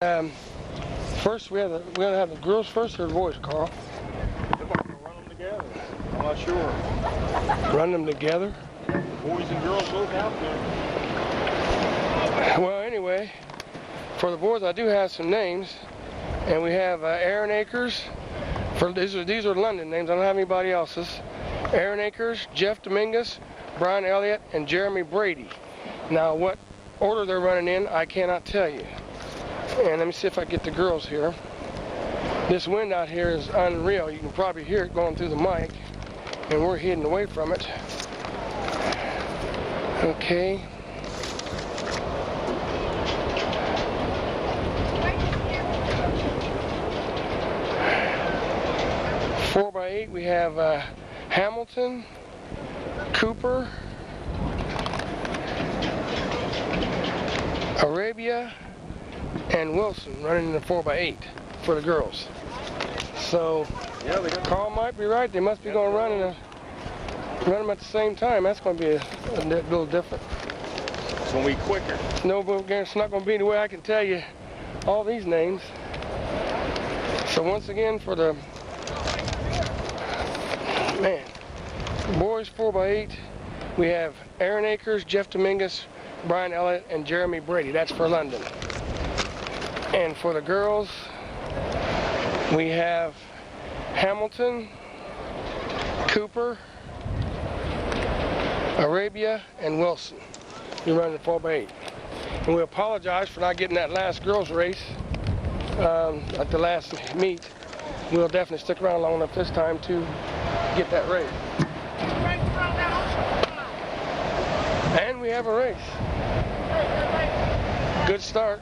First, we're gonna have the girls first or the boys, Carl? They're going to run them together. I'm not sure. Run them together? Boys and girls both out there. Well, anyway, for the boys, I do have some names, and we have Aaron Akers. These are London names. I don't have anybody else's. Aaron Akers, Jeff Dominguez, Brian Elliott, and Jeremy Brady. Now, what order they're running in, I cannot tell you. And let me see if I get the girls here. This wind out here is unreal. You can probably hear it going through the mic, and we're hidden away from it. Okay. Four by 8, we have Hamilton, Cooper, Arabia, and Wilson running in the 4 by 8 for the girls. So yeah, Carl might be right. They must be going to run them at the same time. That's going to be a little different. It's going to be quicker. No, it's not going to be the way I can tell you all these names. So once again for the boys 4 by 8, we have Aaron Akers, Jeff Dominguez, Brian Elliott, and Jeremy Brady. That's for London. And for the girls, we have Hamilton, Cooper, Arabia, and Wilson. We run the 4 by 8. And we apologize for not getting that last girls race at the last meet. We'll definitely stick around long enough this time to get that race. And we have a race. Good start.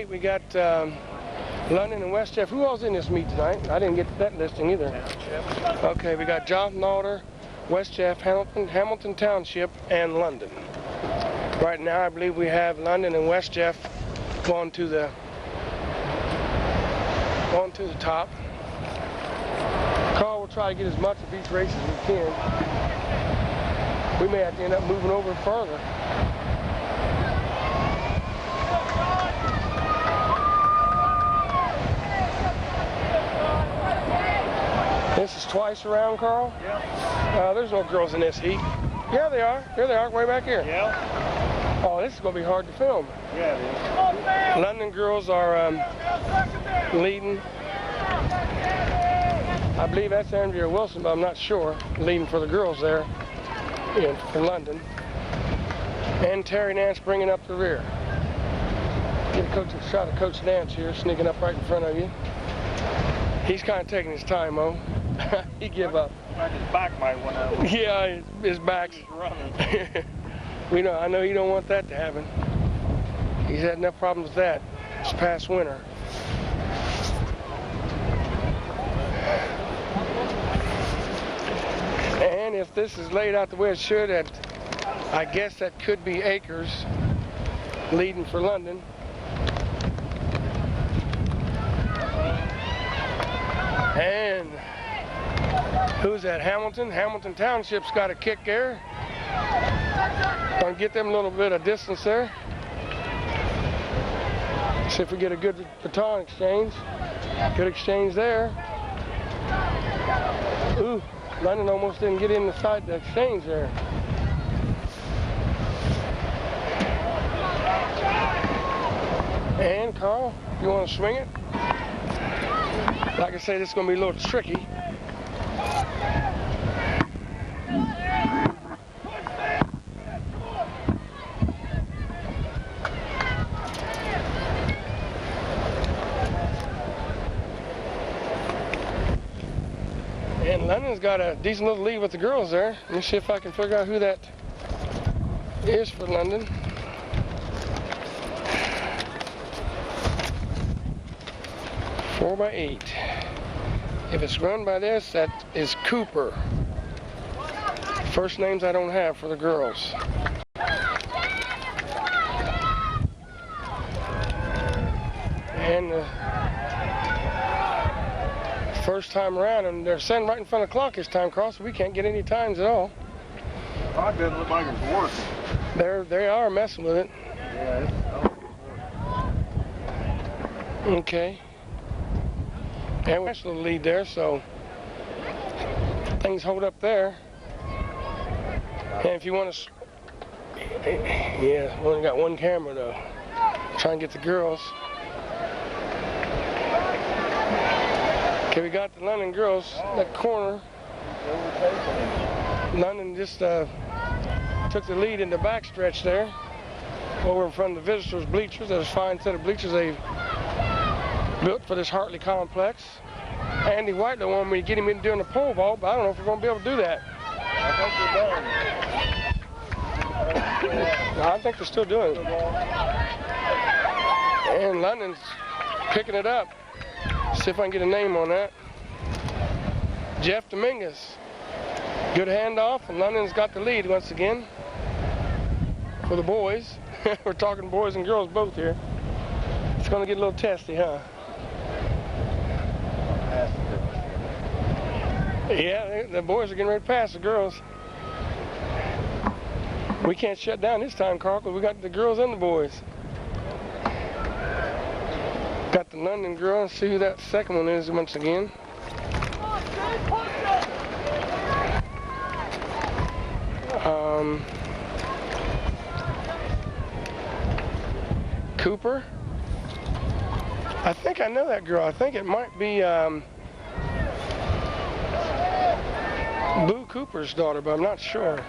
We got London and West Jeff. Who else in this meet tonight? I didn't get that listing either. Okay, we got Jonathan Alder, West Jeff, Hamilton Township, and London. Right now, I believe we have London and West Jeff going to the top. Carl will try to get as much of each race as we can. We may have to end up moving over further. This is twice around, Carl? Yeah. There's no girls in this heat. Yeah, they are. Here they are, way back here. Yeah. Oh, this is going to be hard to film. Yeah, it is. London girls are leading. I believe that's Andrea Wilson, but I'm not sure. Leading for the girls there for London. And Terry Nance bringing up the rear. Get a shot of Coach Nance here, sneaking up right in front of you. He's kind of taking his time, though. He give up. His back might want to. Yeah, his back's running. I know you don't want that to happen. He's had enough problems with that this past winter. And if this is laid out the way it should, I guess that could be Akers leading for London. And who's that? Hamilton? Hamilton Township's got a kick there. Gonna get them a little bit of distance there. See if we get a good baton exchange. Good exchange there. Ooh, London almost didn't get inside the exchange there. And Carl, you want to swing it? Like I say, this is going to be a little tricky. And London's got a decent little lead with the girls there. Let me see if I can figure out who that is for London. Four by 8. If it's run by this, that is Cooper. First names I don't have for the girls. And first time around, and they're sitting right in front of the clock this time, Carl, so we can't get any times at all. It doesn't look like it's working. They are messing with it. Yeah, it's Okay. And we have a little lead there, so things hold up there. And if you want to, yeah, we only got one camera though. Try and get the girls. Okay, we got the London girls, that corner. London just took the lead in the backstretch there, over in front of the visitors' bleachers. There's a fine set of bleachers they've built for this Hartley complex. Andy White wanted me to get him in doing the pole vault, but I don't know if we're going to be able to do that. I think we're done. I think they're still doing it. And London's picking it up. See if I can get a name on that. Jeff Dominguez. Good handoff, and London's got the lead once again for the boys. We're talking boys and girls both here. It's going to get a little testy, huh? Yeah, the boys are getting ready to pass the girls. We can't shut down this time, Carl, because we got the girls and the boys. Got the London girl. Let's see who that second one is once again. Cooper. I think I know that girl. I think it might be Boo Cooper's daughter, but I'm not sure.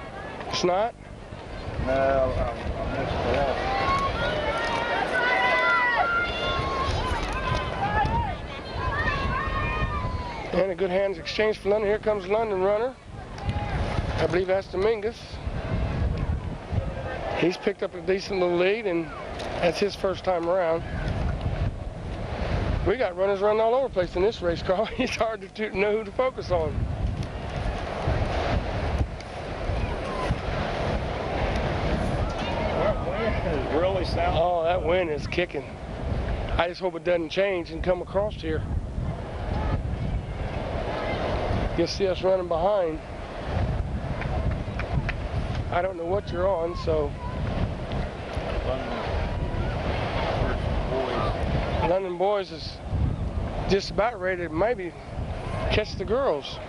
It's not? No, I missed that. And a good hands exchange for London. Here comes London runner. I believe that's Dominguez. He's picked up a decent little lead, and that's his first time around. We got runners running all over the place in this race, Carl. It's hard to know who to focus on. That wind is really sounding. Oh, that wind is kicking. I just hope it doesn't change and come across here. You'll see us running behind. I don't know what you're on, so. London boys is just about ready to maybe catch the girls.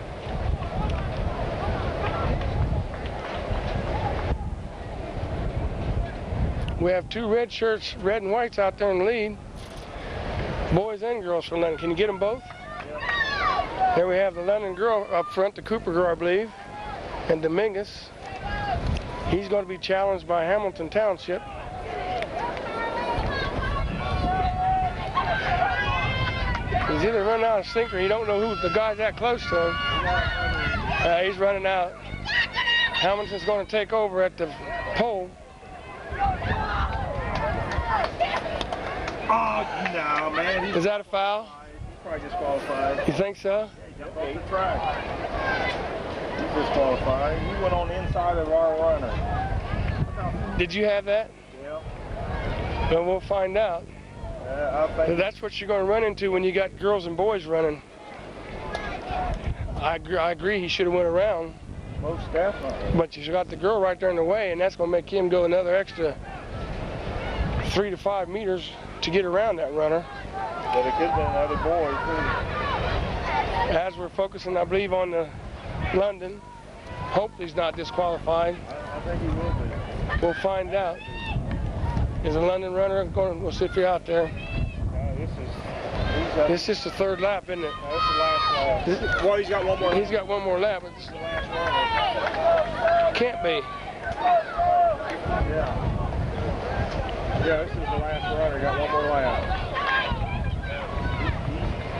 We have two red shirts, red and whites out there in the lead. Boys and girls for London. Can you get them both? Yeah. There we have the London girl up front, the Cooper girl, I believe, and Dominguez. He's going to be challenged by Hamilton Township. He's either running out of sync or you don't know who the guy's that close to him. He's running out. Hamilton's going to take over at the pole. Oh, no, man. Is that a foul? He's probably disqualified. You think so? Yeah, he jumped off the track. He's disqualified. He went on the inside of our runner. Did you have that? Yeah. Well, we'll find out. I think That's what you're going to run into when you got girls and boys running. I agree he should have went around. most definitely. But you got the girl right there in the way, and that's going to make him go another extra 3 to 5 meters to get around that runner. But it could have been another boy, too. As we're focusing, I believe, on the London. Hopefully he's not disqualified. I think he will be. We'll find out. Is a London runner going? We'll see if you're out there. This is the third lap, isn't it? No, it's the last lap. Well, he's got one more. He's got one more lap. But This is the last runner. can't be. Yeah. Yeah, this is the last runner. Got one more lap.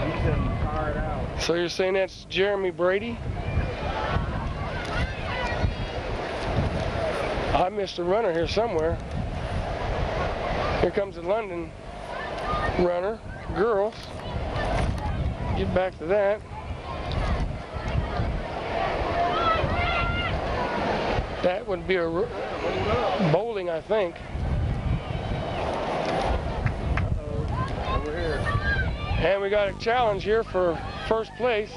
He's been tired out. So you're saying that's Jeremy Brady? I missed a runner here somewhere. Here comes the London runner, girls. Get back to that. That would be a bowling, I think. Over here. got a challenge here for first place,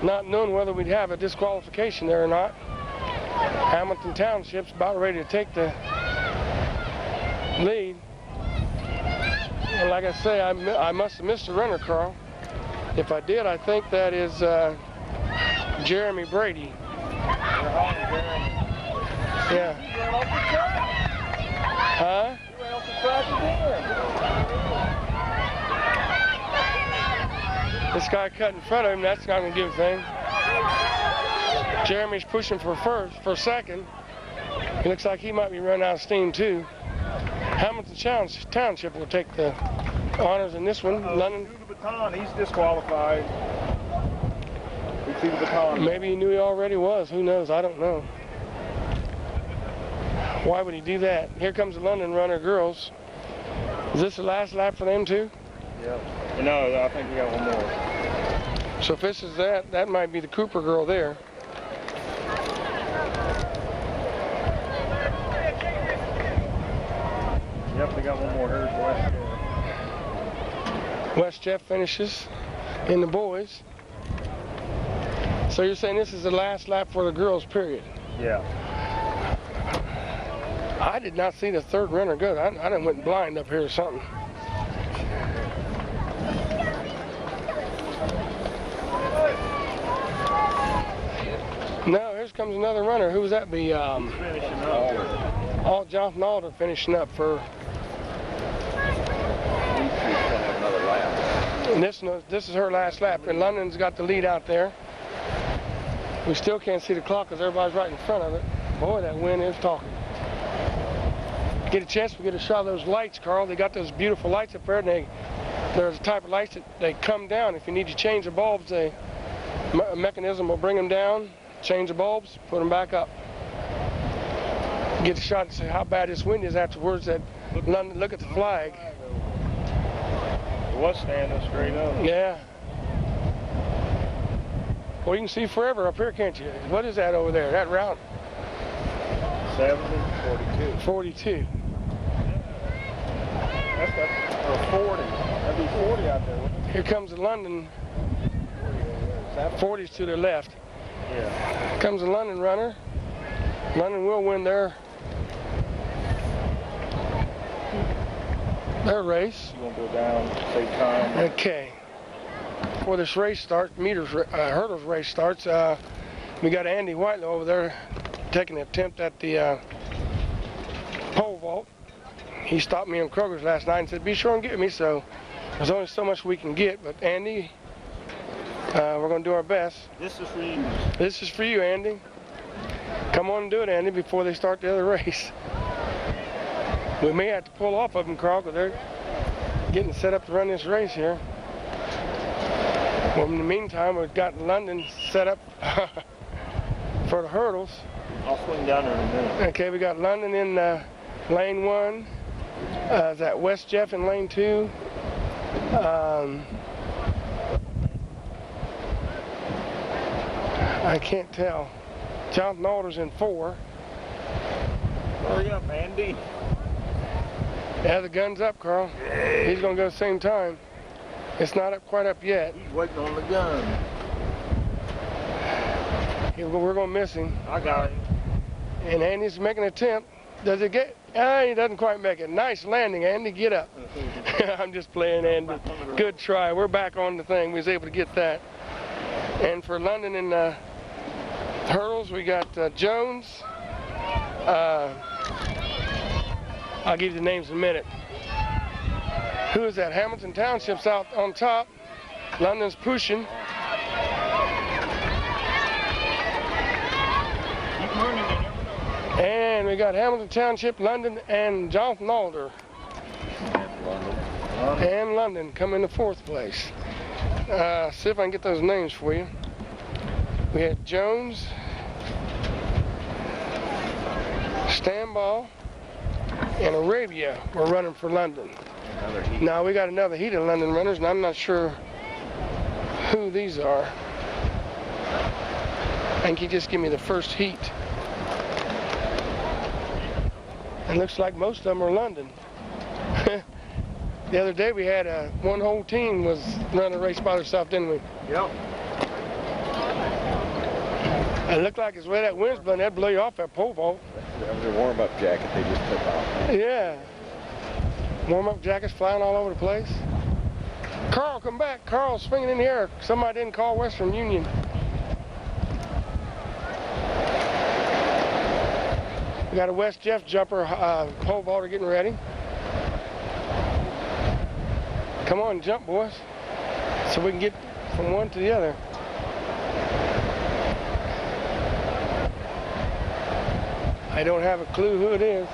not knowing whether we'd have a disqualification there or not. Hamilton Township's about ready to take the lead. And like I say, I must have missed a runner, Carl. If I did, I think that is Jeremy Brady. Yeah. Huh? This guy cut in front of him, that's not going to give a thing. Jeremy's pushing for second. It looks like he might be running out of steam too. Hamilton Township will take the honors in this one. London. The baton, he's disqualified. We see the baton. Maybe he knew he already was. Who knows? I don't know. Why would he do that? Here comes the London runner girls. Is this the last lap for them too? Yeah. No, I think we got one more. So if this is that might be the Cooper girl there. Yep, we got one more. Here's West Jeff finishes in the boys. So you're saying this is the last lap for the girls, period? Yeah. I did not see the third runner go. I done went blind up here or something. No, here comes another runner. Who would that be? Finishing up. Jonathan Alder finishing up for. And this is her last lap. And London's got the lead out there. We still can't see the clock because everybody's right in front of it. Boy, that wind is talking. Get a chance to get a shot of those lights, Carl. They got those beautiful lights up there, and there's a type of lights that they come down. If you need to change the bulbs, a mechanism will bring them down, change the bulbs, put them back up. Get a shot to see how bad this wind is afterwards. Look at the flag. It was standing straight up. Yeah. Well, you can see forever up here, can't you? What is that over there? That route? 70, 42. 42. That's got 40. That'd be 40 out there. Here comes the London. 40's to the left. Yeah. Here comes the London runner. London will win their race. You won't go down, save time. Okay. Before this race starts, hurdles race starts, we got Andy Whitelow over there taking an attempt at the pole vault. He stopped me on Kroger's last night and said, be sure and get me, so there's only so much we can get. But Andy, we're going to do our best. This is for you. This is for you, Andy. Come on and do it, Andy, before they start the other race. We may have to pull off of them, Carl, because they're getting set up to run this race here. Well, in the meantime, we've got London set up for the hurdles. I'll swing down there in a minute. Okay, we got London in lane 1. Is that West Jeff in lane 2? I can't tell. Jonathan Alder's in 4. Hurry up, Andy. Yeah, the gun's up, Carl. He's going to go the same time. It's not quite up yet. He's waiting on the gun. We're going to miss him. I got him. And Andy's making an attempt. Does it get? He doesn't quite make it. Nice landing, Andy. Get up. I'm just playing, Andy. Good try. We're back on the thing. We was able to get that. And for London and hurdles, we got Jones. I'll give you the names in a minute. Who is that? Hamilton Township's out on top. London's pushing. And we got Hamilton Township, London, and Jonathan Alder. And London come in the 4th place. See if I can get those names for you. We had Jones, Stanball, and Arabia were running for London. Now we got another heat of London runners, and I'm not sure who these are. I think he just gave me the first heat. And looks like most of them are London. The other day we had one whole team was running a race by themselves, didn't we? Yep. It looked like as way that wind's blowing, that'd blow you off that pole vault. That was a warm-up jacket they just took off. Yeah. Warm-up jackets flying all over the place. Carl, come back. Carl's swinging in the air. Somebody didn't call Western Union. We got a West Jeff jumper pole vaulter getting ready. Come on, jump, boys, so we can get from one to the other. I don't have a clue who it is.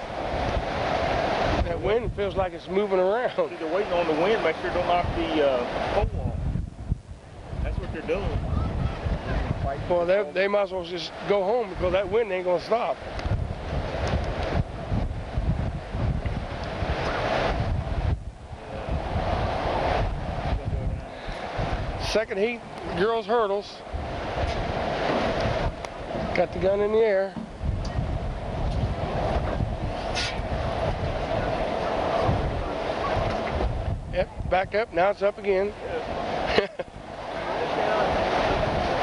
That wind feels like it's moving around. They're waiting on the wind, make sure it don't knock the pole off. That's what they're doing. Well, they might as well just go home because that wind ain't gonna stop. Second heat, girls hurdles. Got the gun in the air. Yep, back up, now it's up again.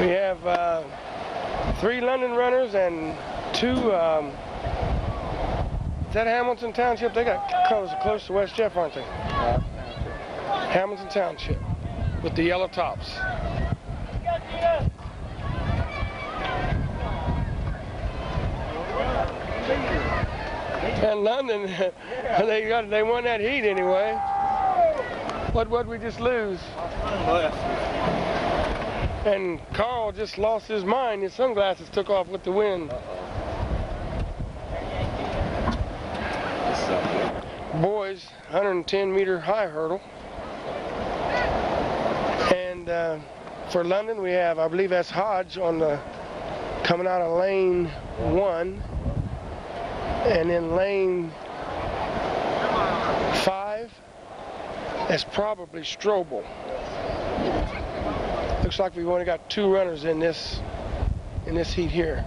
We have 3 London runners and 2, is that Hamilton Township? They got close to West Jeff, aren't they? Hamilton Township with the yellow tops. And London, they won that heat anyway. What'd we just lose? And Carl just lost his mind. His sunglasses took off with the wind. Boys, 110-meter high hurdle. And for London, we have, I believe that's Hodge on the coming out of lane 1, and in lane 5, that's probably Strobel. Looks like we've only got 2 runners in this heat here.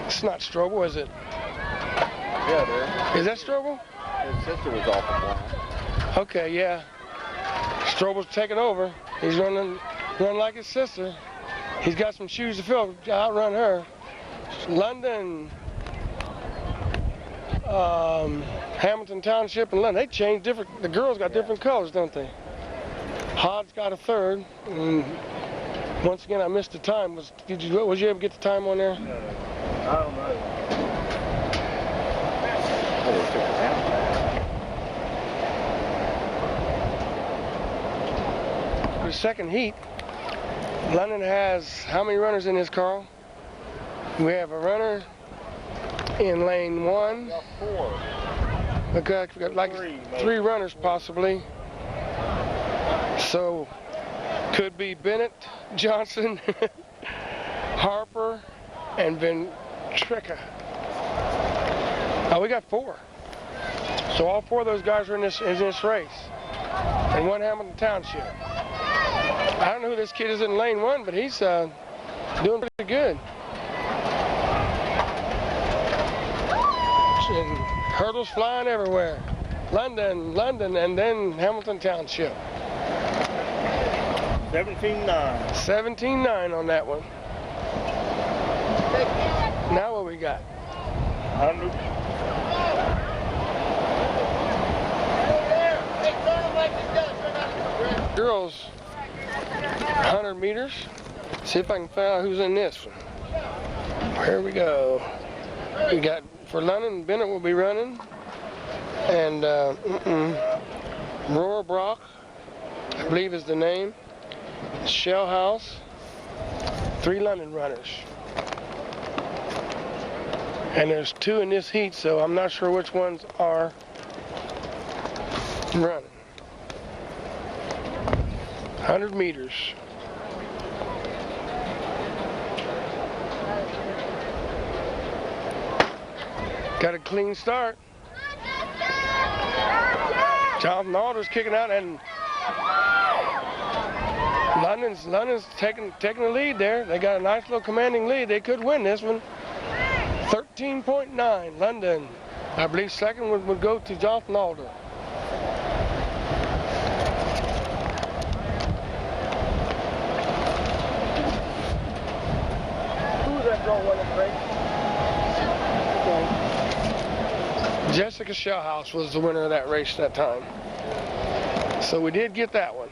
It's not Strobel, is it? Yeah, it is. Is that Strobel? His sister was off the block. Okay, yeah. Strobel's taking over. He's running like his sister. He's got some shoes to fill to outrun her. London, Hamilton Township and London, they changed different. The girls got different colors, don't they? Hodge got a 3rd. And once again, I missed the time. Was you able to get the time on there? I don't know. Oh, they took it down. The second heat, London has how many runners in this, Carl? We have a runner in lane 1. We got 4. Okay, we got like 3 runners possibly. So could be Bennett, Johnson, Harper, and Ventrica. Oh, we got 4. So all 4 of those guys are in this race. And 1 Hamilton Township. I don't know who this kid is in lane 1, but he's doing pretty good. And hurdles flying everywhere. London, and then Hamilton Township. 17-9. 17-9 on that one. Now what we got? 100. Girls, 100 meters. See if I can find out who's in this one. Here we go. We got, for London, Bennett will be running. And Rohrbrock, I believe is the name. Shell House. 3 London runners. And there's 2 in this heat, so I'm not sure which ones are running. 100 meters. Got a clean start. Jonathan Alder's kicking out, and London's taking the lead there. They got a nice little commanding lead. They could win this one. 13.9, London. I believe second would go to Jonathan Alder. Who was that girl winning the race? Jessica Shellhouse was the winner of that race that time. So we did get that one.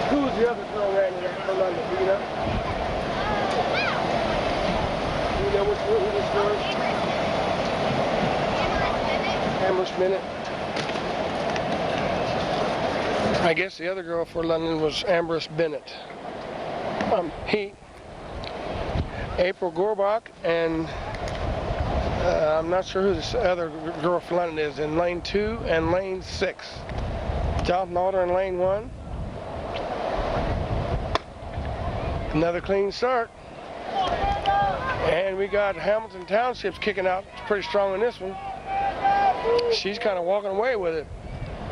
Who was the other girl ran in for London? Do you know? Do you know who this girl is? Amherst Bennett. I guess the other girl for London was Amherst Bennett. Heat. April Gorbach and I'm not sure who this other girl for London is in lane 2 and lane 6. Jonathan Alder in lane 1. Another clean start. And we got Hamilton Township's kicking out pretty strong in this one. She's kind of walking away with it.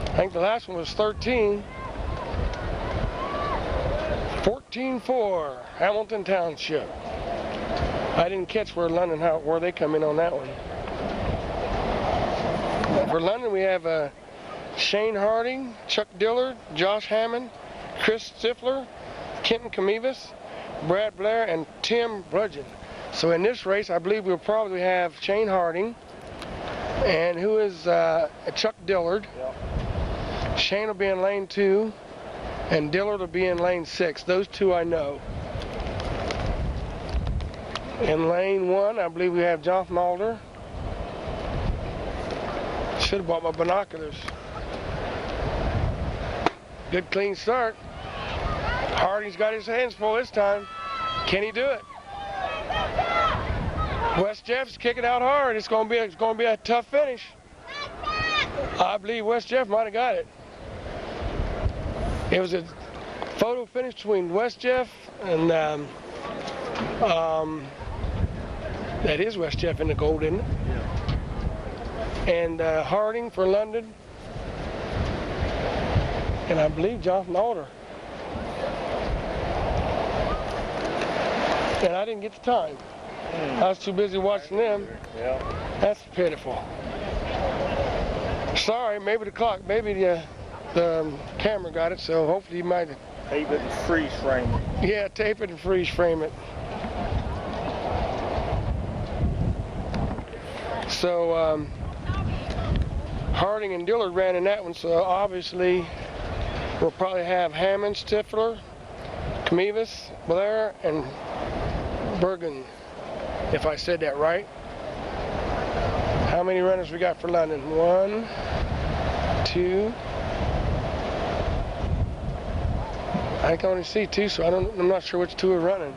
I think the last one was 13. 14-4, Hamilton Township. I didn't catch where they come in on that one. For London, we have Shane Harding, Chuck Dillard, Josh Hammond, Chris Stifler, Kenton Camivas, Brad Blair, and Tim Bludgeon. So in this race, I believe we'll probably have Shane Harding, and who is Chuck Dillard. Yep. Shane will be in lane 2, and Dillard will be in lane 6. Those two I know. In lane 1, I believe we have Jonathan Alder. Should have bought my binoculars. Good clean start. Harding's got his hands full this time. Can he do it? West Jeff's kicking out hard. It's going to be a tough finish. I believe West Jeff might have got it. It was a photo finish between West Jeff and that is West Jeff in the gold, isn't it? Yeah. And Harding for London. And I believe Jonathan Alder. And I didn't get the time. I was too busy watching them. Yeah. That's pitiful. Sorry, maybe the clock, maybe the camera got it, so hopefully you might. Tape it and freeze frame it. Yeah, tape it and freeze frame it. So Harding and Dillard ran in that one, so obviously we'll probably have Hammond, Stifler, Camivas, Blair, and Bergen, if I said that right. How many runners we got for London? 1, 2. I can only see 2, so I'm not sure which 2 are running.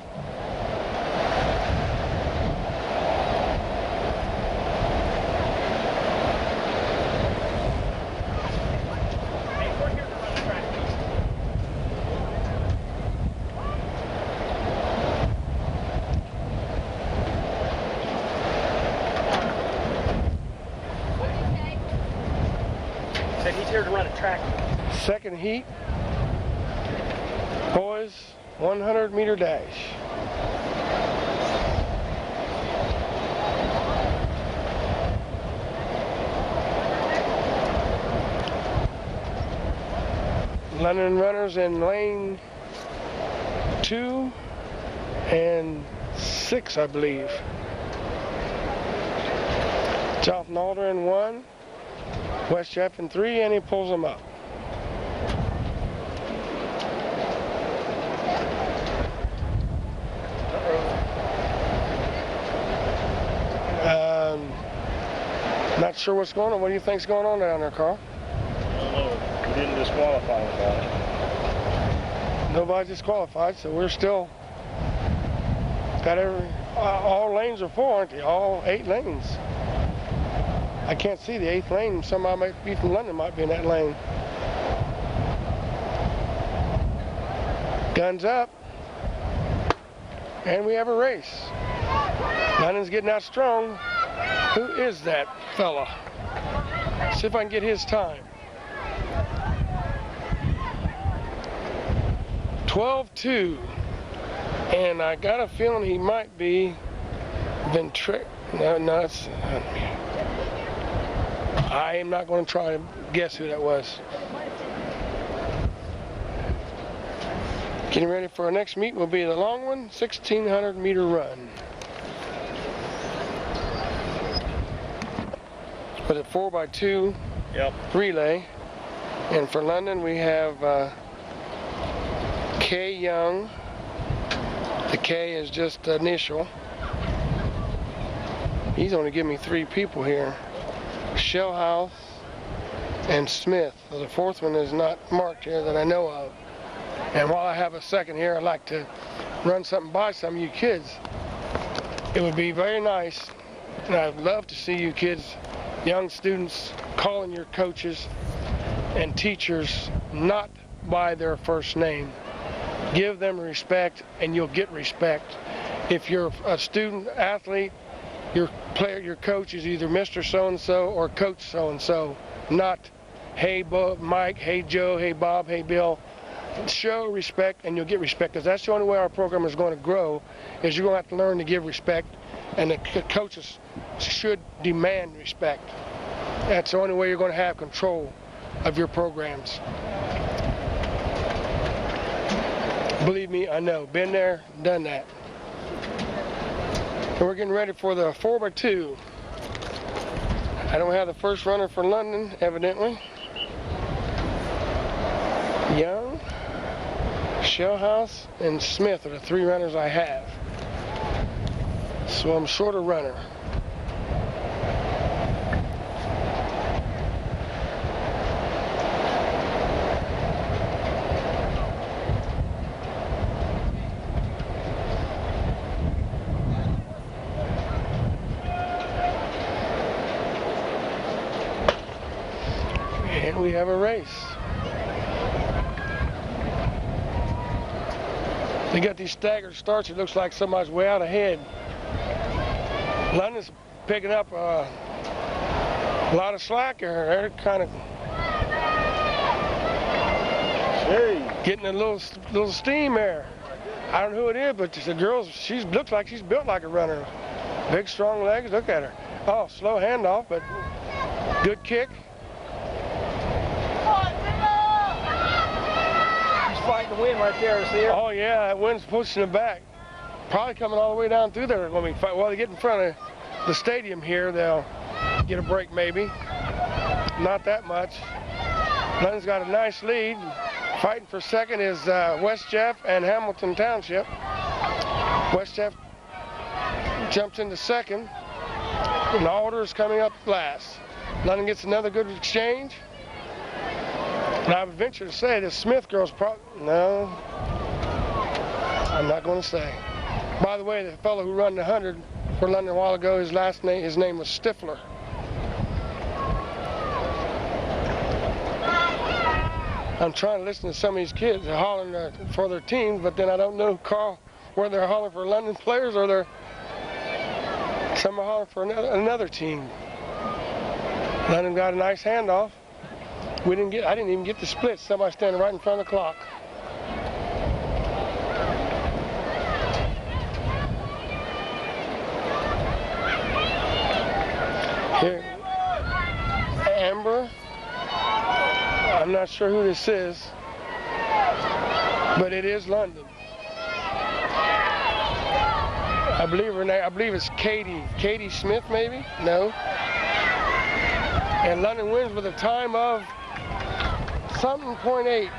He's here to run a track. Second heat, boys, 100-meter dash. London runners in lane 2 and 6, I believe. Jonathan Alder in 1. West Jeff in 3, and he pulls them up. Not sure what's going on. What do you think's going on down there, Carl? I don't know. We didn't disqualify anybody. Nobody disqualified, so we're still got all lanes are full, aren't they? All 8 lanes. I can't see the 8th lane. Somebody might be from London might be in that lane. Guns up. And we have a race. London's getting out strong. Who is that fella? See if I can get his time. 12-2. And I got a feeling he might be No, it's... I am not going to try to guess who that was. Getting ready for our next meet will be the long one, 1,600 meter run. With a 4x2 relay. And for London we have K. Young. The K is just the initial. He's only giving me 3 people here. Shellhouse and Smith. So the fourth one is not marked here that I know of. And while I have a second here, I'd like to run something by some of you kids. It would be very nice, and I'd love to see you kids, young students, calling your coaches and teachers not by their first name. Give them respect and you'll get respect. If you're a student athlete, your coach is either Mr. So-and-so or Coach so-and-so, not hey Mike, hey Joe, hey Bob, hey Bill. Show respect and you'll get respect, because that's the only way our program is going to grow, is you're going to have to learn to give respect, and the coaches should demand respect. That's the only way you're going to have control of your programs. Believe me, I know. Been there, done that. And we're getting ready for the 4x2. I don't have the first runner for London, evidently. Young, Shellhouse, and Smith are the 3 runners I have. So I'm short a runner. And we have a race. They got these staggered starts. It looks like somebody's way out ahead. London's picking up a lot of slack here. They're kind of getting a little steam there. I don't know who it is, but the girl, she looks like she's built like a runner. Big, strong legs. Look at her. Oh, slow handoff, but good kick. Fighting the wind right there, see her? Oh yeah, that wind's pushing it back. Probably coming all the way down through there. When we fight, well, they get in front of the stadium here, they'll get a break maybe. Not that much. London's got a nice lead. Fighting for second is West Jeff and Hamilton Township. West Jeff jumps into second, and Alder is coming up last. London gets another good exchange. And I would venture to say the Smith girl's no, I'm not going to say. By the way, the fellow who ran the 100 for London a while ago, his name was Stifler. I'm trying to listen to some of these kids. They're hollering for their teams, but then I don't know, Carl, whether they're hollering for London players or some are hollering for another team. London got a nice handoff. I didn't even get the split. Somebody standing right in front of the clock. Here, Amber. I'm not sure who this is, but it is London. I believe it's Katie Smith, maybe? No. And London wins with a time of something .8.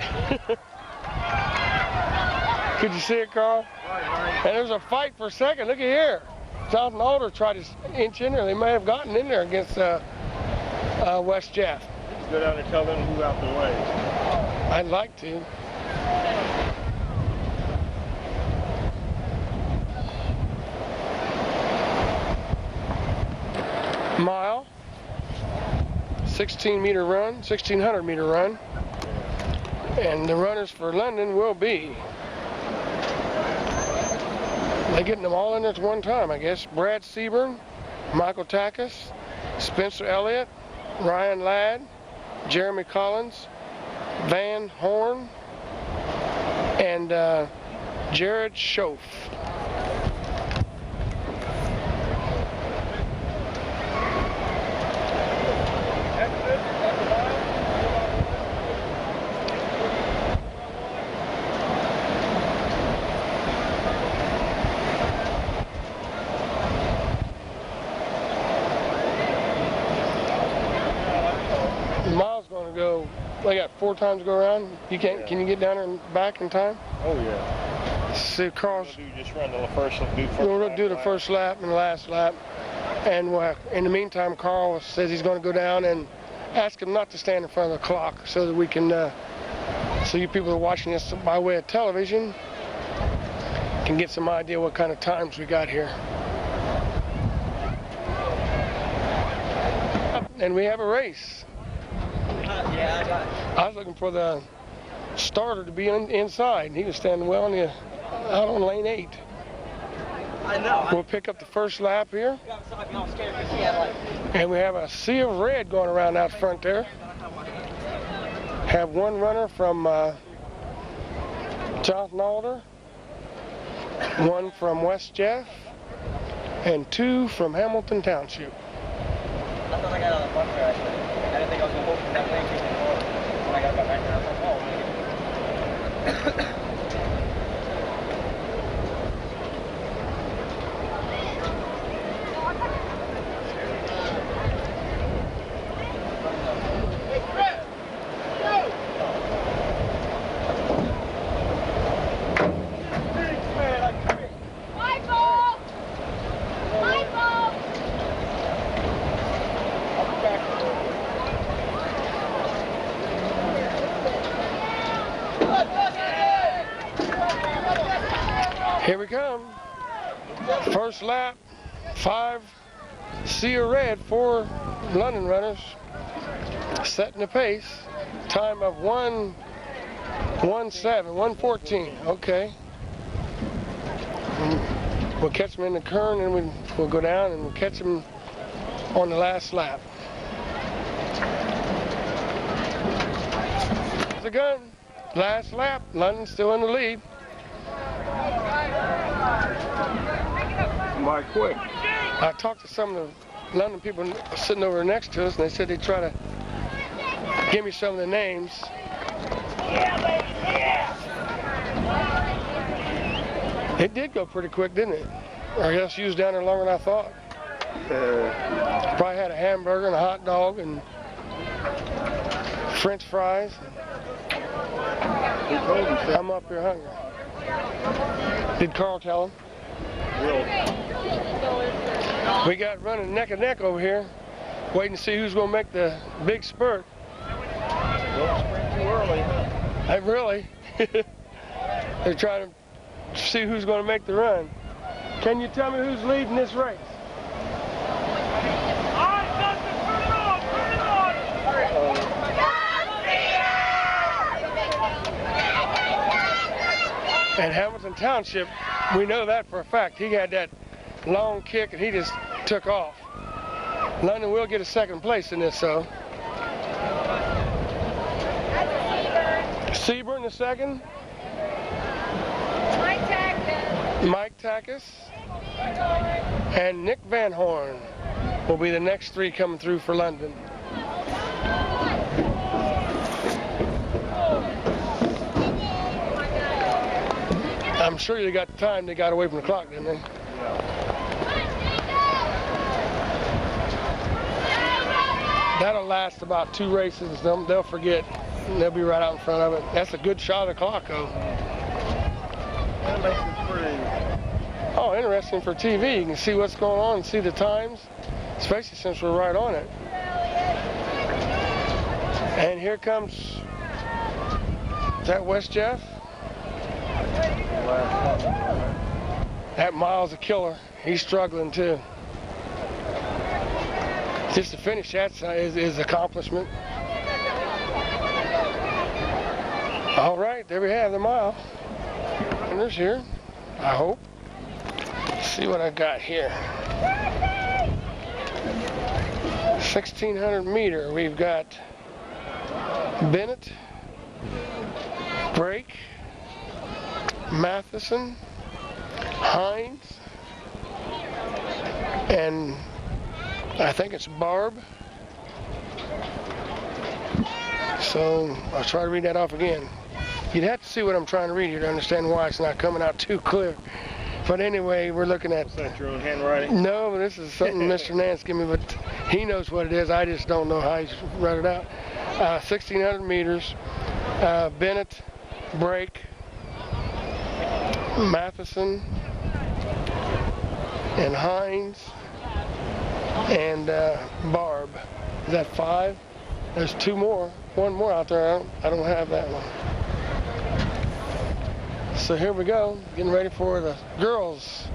Could you see it, Carl? Right. And there's a fight for second. Look at here. Jonathan Alder tried to inch in there. They may have gotten in there against West Jeff. Go down and tell them who's out the way. I'd like to. Mile. 16-meter run, 1,600-meter run. And the runners for London will be, they're getting them all in there at one time, I guess. Brad Seaburn, Michael Takis, Spencer Elliott, Ryan Ladd, Jeremy Collins, Van Horn, and Jared Schoaf. They got 4 times to go around. You can't. Yeah. Can you get down there and back in time? Oh yeah. See, Carl's. Just run the first. We'll do the first lap and the last lap, and in the meantime, Carl says he's going to go down and ask him not to stand in front of the clock, so that we can, so you people who are watching this by way of television can get some idea what kind of times we got here. And we have a race. I was looking for the starter to be inside, and he was standing well out on lane 8. I know. We'll pick up the first lap here. And we have a sea of red going around out front there. Have one runner from Jonathan Alder, one from West Jeff, and 2 from Hamilton Township. I thought I got on the front there, actually. I didn't think I was going to hold that lane before. When I got back there, I was like, oh, Here we come. First lap, 5 sea of red, 4 London runners setting the pace. Time of 1:14. Okay. We'll catch them in the current, and we'll go down and we'll catch them on the last lap. There's a gun. Last lap. London still in the lead. By quick. I talked to some of the London people sitting over next to us, and they said they'd try to give me some of the names. It did go pretty quick, didn't it? Or I guess you was down there longer than I thought. Probably had a hamburger and a hot dog and French fries. I'm up here hungry. Did Carl tell him? We got running neck and neck over here, waiting to see who's going to make the big spurt. Don't sprint too early, huh? Really? They're trying to see who's going to make the run. Can you tell me who's leading this race? And Hamilton Township, we know that for a fact. He had that long kick and he just took off. London will get a second place in this, so. Seaburn the second. Mike Takis. And Nick Van Horn will be the next 3 coming through for London. I'm sure they got the time. They got away from the clock, didn't they? That'll last about 2 races. They'll forget. And they'll be right out in front of it. That's a good shot of the clock, though. That makes it pretty. Oh, interesting for TV. You can see what's going on and see the times, especially since we're right on it. And here comes, is that West Jeff? That Miles a killer. He's struggling too. Just to finish that is accomplishment. All right, there we have the mile. And there's here, I hope. Let's see what I got here. 1,600 meter. We've got Bennett, Brake, Matheson, Hines, and I think it's Barb. So I'll try to read that off again. You'd have to see what I'm trying to read here to understand why it's not coming out too clear. But anyway, we're looking at... Is that your own handwriting? No, this is something Mr. Nance gave me, but he knows what it is. I just don't know how he's wrote it out. 1,600 meters. Bennett, Brake, Matheson, and Hines, and Barb. Is that 5? There's 2 more. 1 more out there. I don't have that one. So here we go, getting ready for the girls'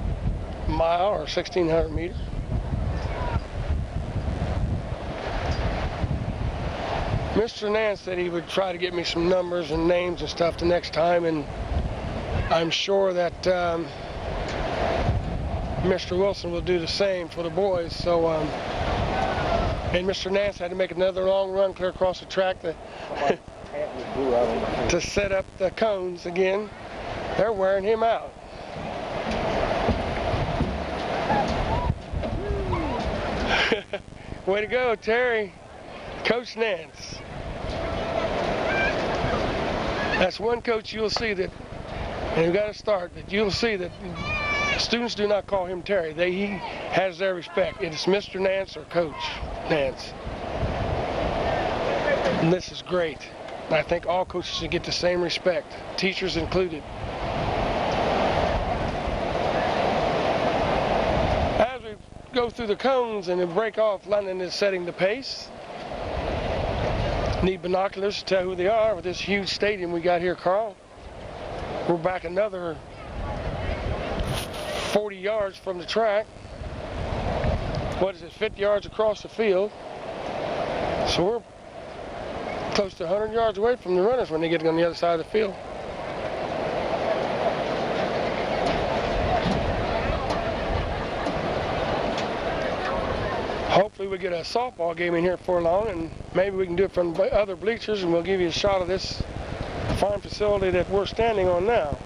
mile or 1,600 meters. Mr. Nance said he would try to get me some numbers and names and stuff the next time, and I'm sure that Mr. Wilson will do the same for the boys. So, and Mr. Nance had to make another long run clear across the track to set up the cones again. They're wearing him out. Way to go, Terry. Coach Nance. That's one coach you'll see that, and you've got to start, that you'll see that students do not call him Terry. He has their respect. It's Mr. Nance or Coach Nance. And this is great. And I think all coaches should get the same respect, teachers included. As we go through the cones and then break off, London is setting the pace. Need binoculars to tell who they are with this huge stadium we got here, Carl. We're back another 40 yards from the track. What is it, 50 yards across the field. So we're close to 100 yards away from the runners when they get on the other side of the field. Hopefully we get a softball game in here before long, and maybe we can do it from the other bleachers, and we'll give you a shot of this fine facility that we're standing on now.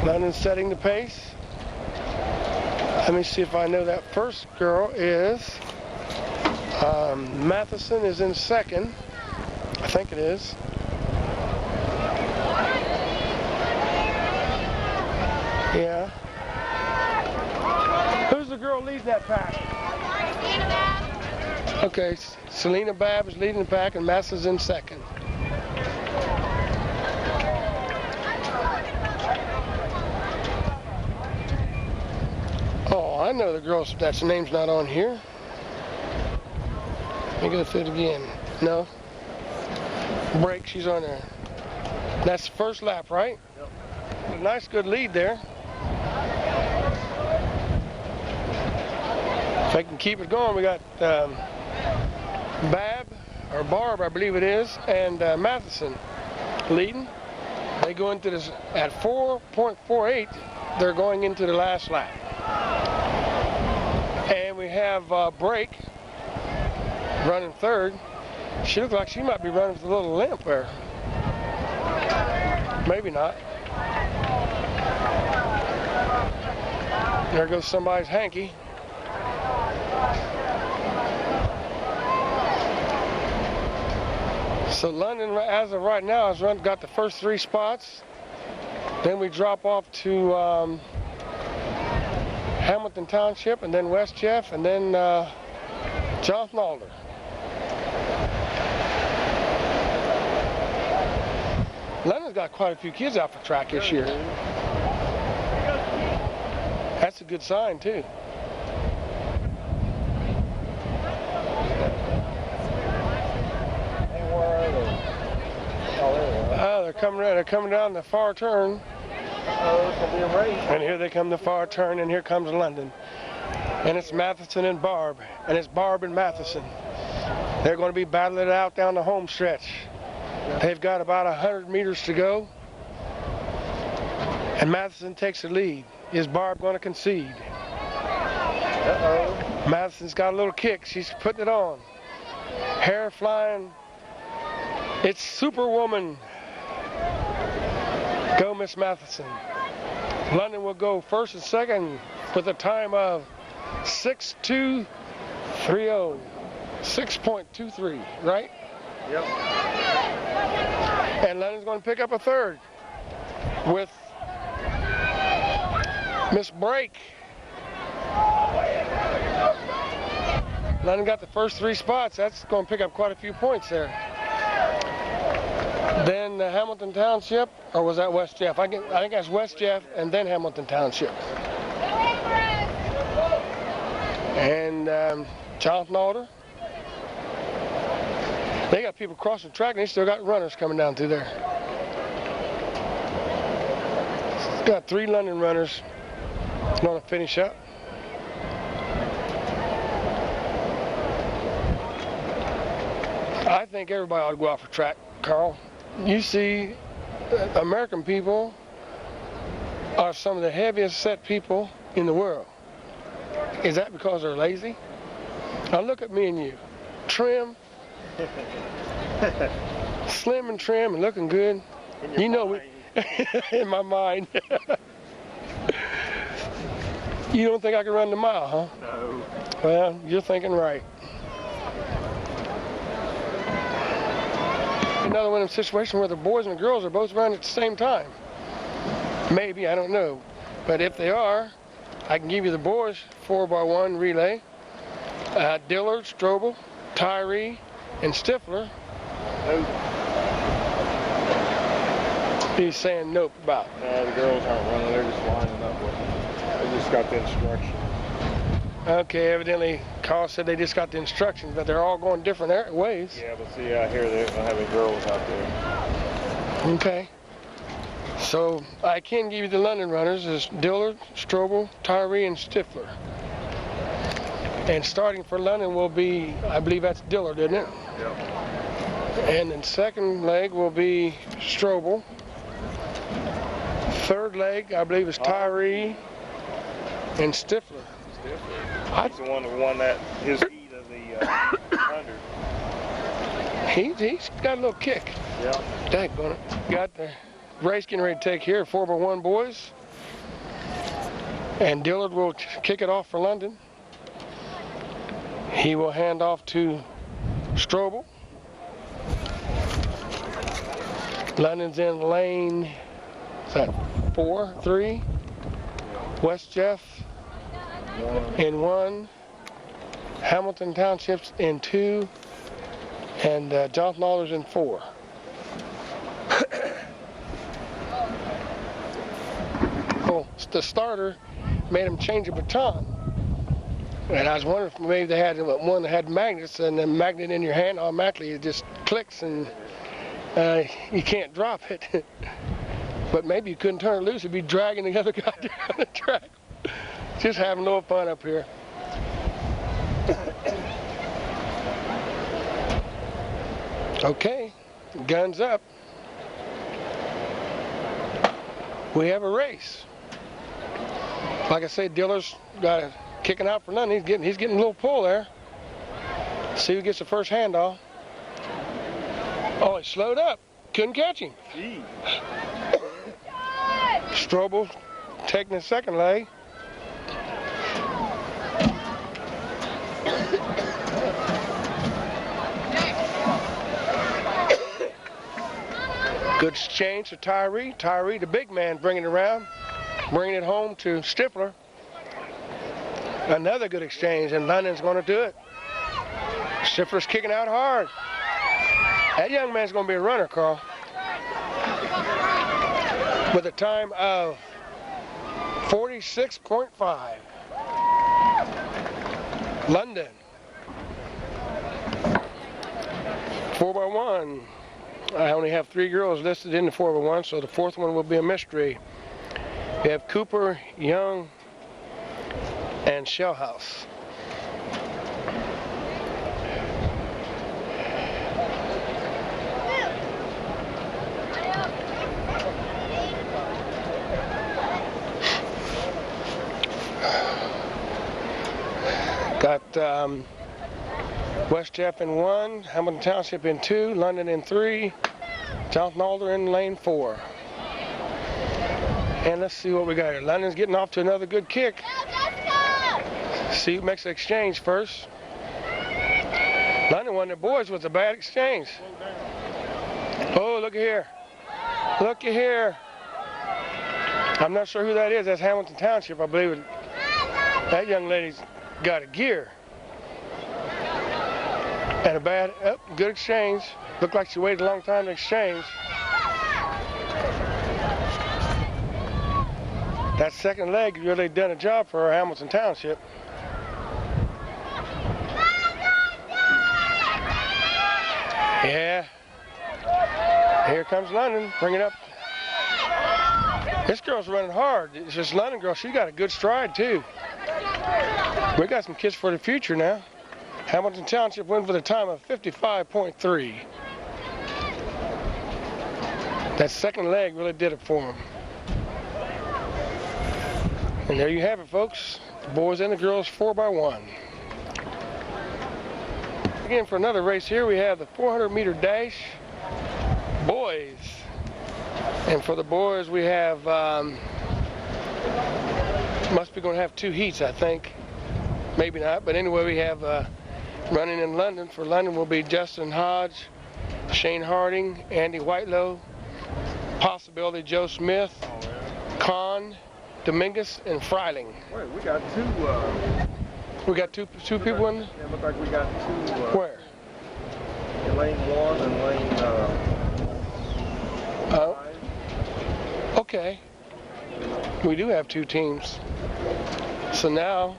London's setting the pace. Let me see if I know that first girl is Matheson is in second. I think it is. Yeah. Who's the girl leading that pack? Okay, Selena Babb is leading the pack and Matheson's in second. Oh, I know the girl that's name's not on here. Let me go through it again. No. Brake, she's on there. That's the first lap, right? Yep. A nice, good lead there. If I can keep it going, we got Barb, I believe it is, and Matheson leading. They go into this at 4.48. They're going into the last lap. And we have Brake running third. She looks like she might be running with a little limp there. Maybe not. There goes somebody's hanky. So London, as of right now, has got the first 3 spots. Then we drop off to Hamilton Township, and then West Jeff, and then Jonathan Alder. London's got quite a few kids out for track this year. That's a good sign, too. They're coming down the far turn. Oh, it's going to be a race. And here they come the far turn, and here comes London. And it's Matheson and Barb. And it's Barb and Matheson. They're going to be battling it out down the home stretch. They've got about 100 meters to go. And Matheson takes the lead. Is Barb going to concede? Uh-oh. Matheson's got a little kick. She's putting it on. Hair flying It's Superwoman. Go, Miss Matheson. London will go first and second with a time of 6.230. 6.23, right? Yep. And London's going to pick up a third with Miss Brake. London got the first 3 spots. That's going to pick up quite a few points there. Then Hamilton Township, or was that West Jeff? I think that's West Jeff and then Hamilton Township. And Jonathan Alder. They got people crossing the track and they still got runners coming down through there. It's got 3 London runners going to finish up. I think everybody ought to go out for track, Carl. You see, American people are some of the heaviest set people in the world. Is that because they're lazy? Now look at me and you. Trim. Slim and trim and looking good. You know, in my mind. You don't think I can run the mile, huh? No. Well, you're thinking right. Another one of them situations where the boys and the girls are both running at the same time. Maybe, I don't know. But if they are, I can give you the boys 4x1 relay. Dillard, Strobel, Tyree, and Stifler. Nope. He's saying nope about. No, the girls aren't running. They're just lining up with them. They just got the instructions. Okay, evidently Carl said they just got the instructions, but they're all going different ways. Yeah, but see, out here they don't have any girls out there. Okay. So I can give you the London runners is Dillard, Strobel, Tyree, and Stifler. And starting for London will be, I believe that's Dillard, isn't it? Yep. And then second leg will be Strobel. Third leg, I believe, is Tyree and Stifler. He's the one that won his heat of the 100. He's got a little kick. Yeah. Daggone it. Got the race getting ready to take here, 4x1 boys. And Dillard will kick it off for London. He will hand off to Strobel. London's in lane, is that 4, 3? West Jeff in 1. Hamilton Township's in 2. And Jonathan Alder's in 4. Oh, the starter made him change a baton. And I was wondering if maybe they had one that had magnets, and the magnet in your hand automatically it just clicks and you can't drop it. But maybe you couldn't turn it loose, it'd be dragging the other guy down the track. Just having a little fun up here. Okay, guns up. We have a race. Like I say, Dillard's got a kicking out for nothing. He's getting a little pull there. See who gets the first handoff. Oh, it slowed up. Couldn't catch him. Gee. Strobel taking the second leg. Good exchange to Tyree. Tyree, the big man, bringing it around, bringing it home to Stifler. Another good exchange, and London's going to do it. Stifler's kicking out hard. That young man's going to be a runner, Carl. With a time of 46.5. London. 4x1. I only have 3 girls listed in the 4x1, so the fourth one will be a mystery. We have Cooper, Young, and Shellhouse. Got West Jeff in 1, Hamilton Township in 2, London in 3, Jonathan Alder in lane 4. And let's see what we got here. London's getting off to another good kick. See who makes the exchange first. London won the boys with a bad exchange. Oh, look at here. Look at here. I'm not sure who that is. That's Hamilton Township, I believe. That young lady's got a gear. And a bad, good exchange. Looked like she waited a long time to exchange. That second leg really done a job for Hamilton Township. Yeah. Here comes London, bring it up. This girl's running hard. It's this London girl, she got a good stride too. We got some kids for the future now. Hamilton Township wins with a time of 55.3. That second leg really did it for them. And there you have it, folks. The boys and the girls 4x1. Again, for another race here, we have the 400-meter dash boys. And for the boys, we have, must be going to have 2 heats, I think. Maybe not, but anyway, we have running in London. For London will be Justin Hodge, Shane Harding, Andy Whitelow, possibility Joe Smith, Kahn, Dominguez, and Freiling. Wait, we got 2. We got two people in? Yeah, it looked like we got 2. Where? In lane 1 and lane 5. Okay. We do have 2 teams. So now,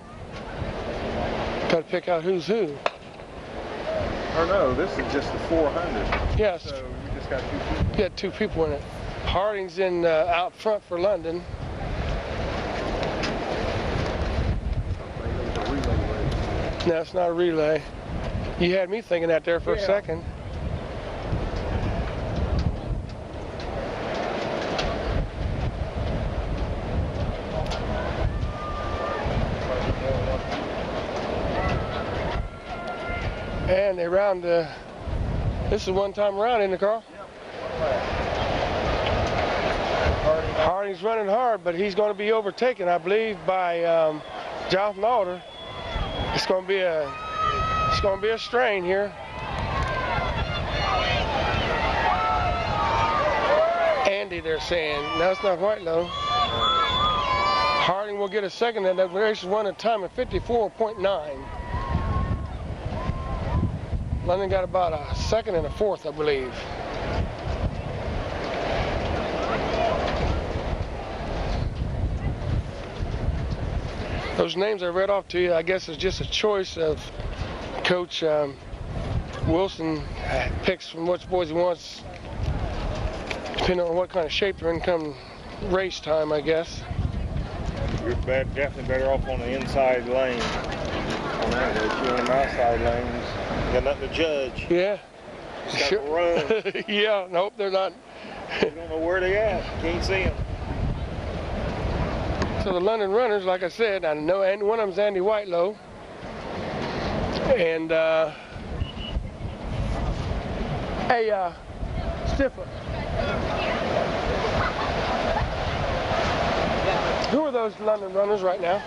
got to pick out who's who. Or no, this is just the 400. Yes. So we just got 2 people. You got 2 people in it. Harding's in out front for London. No, it's not a relay. You had me thinking that there for a second. And they round, this is one-time round, isn't it, Carl? Harding's running hard, but he's going to be overtaken, I believe, by Jonathan Alder. It's going to be a strain here. Andy, they're saying. No, it's not Whitelow. Harding will get a second, and the race is won a time of 54.9. London got about a second and a fourth, I believe. Those names I read off to you, I guess, is just a choice of Coach Wilson picks from which boys he wants, depending on what kind of shape they're in come race time, I guess. You're definitely better off on the inside lane. On that way, you're on the outside lanes. You got nothing to judge. Yeah. Just got to run. Yeah, nope, they're not. You don't know where they at. Can't see them. So the London runners, like I said, I know, and one of them's Andy Whitelow. And, hey, Stifler. Who are those London runners right now?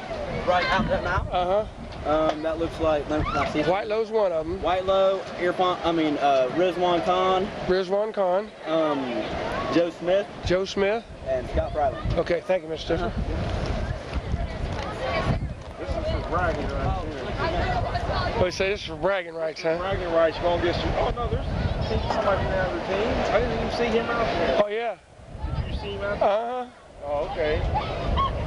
Right out there now? Uh-huh. That looks like, let me see. Whitelow's one of them. Whitelow, Rizwan Khan. Rizwan Khan. Joe Smith. Joe Smith. And Scott Freiling. Okay, thank you, Mr. Stifler. This is for bragging rights here. Well, you say this is for bragging rights, huh? Bragging rights, you're going to get you. Oh, no, there's somebody from the other team. I didn't even see him out there. Oh, yeah. Did you see him out there? Uh-huh. Oh, okay. I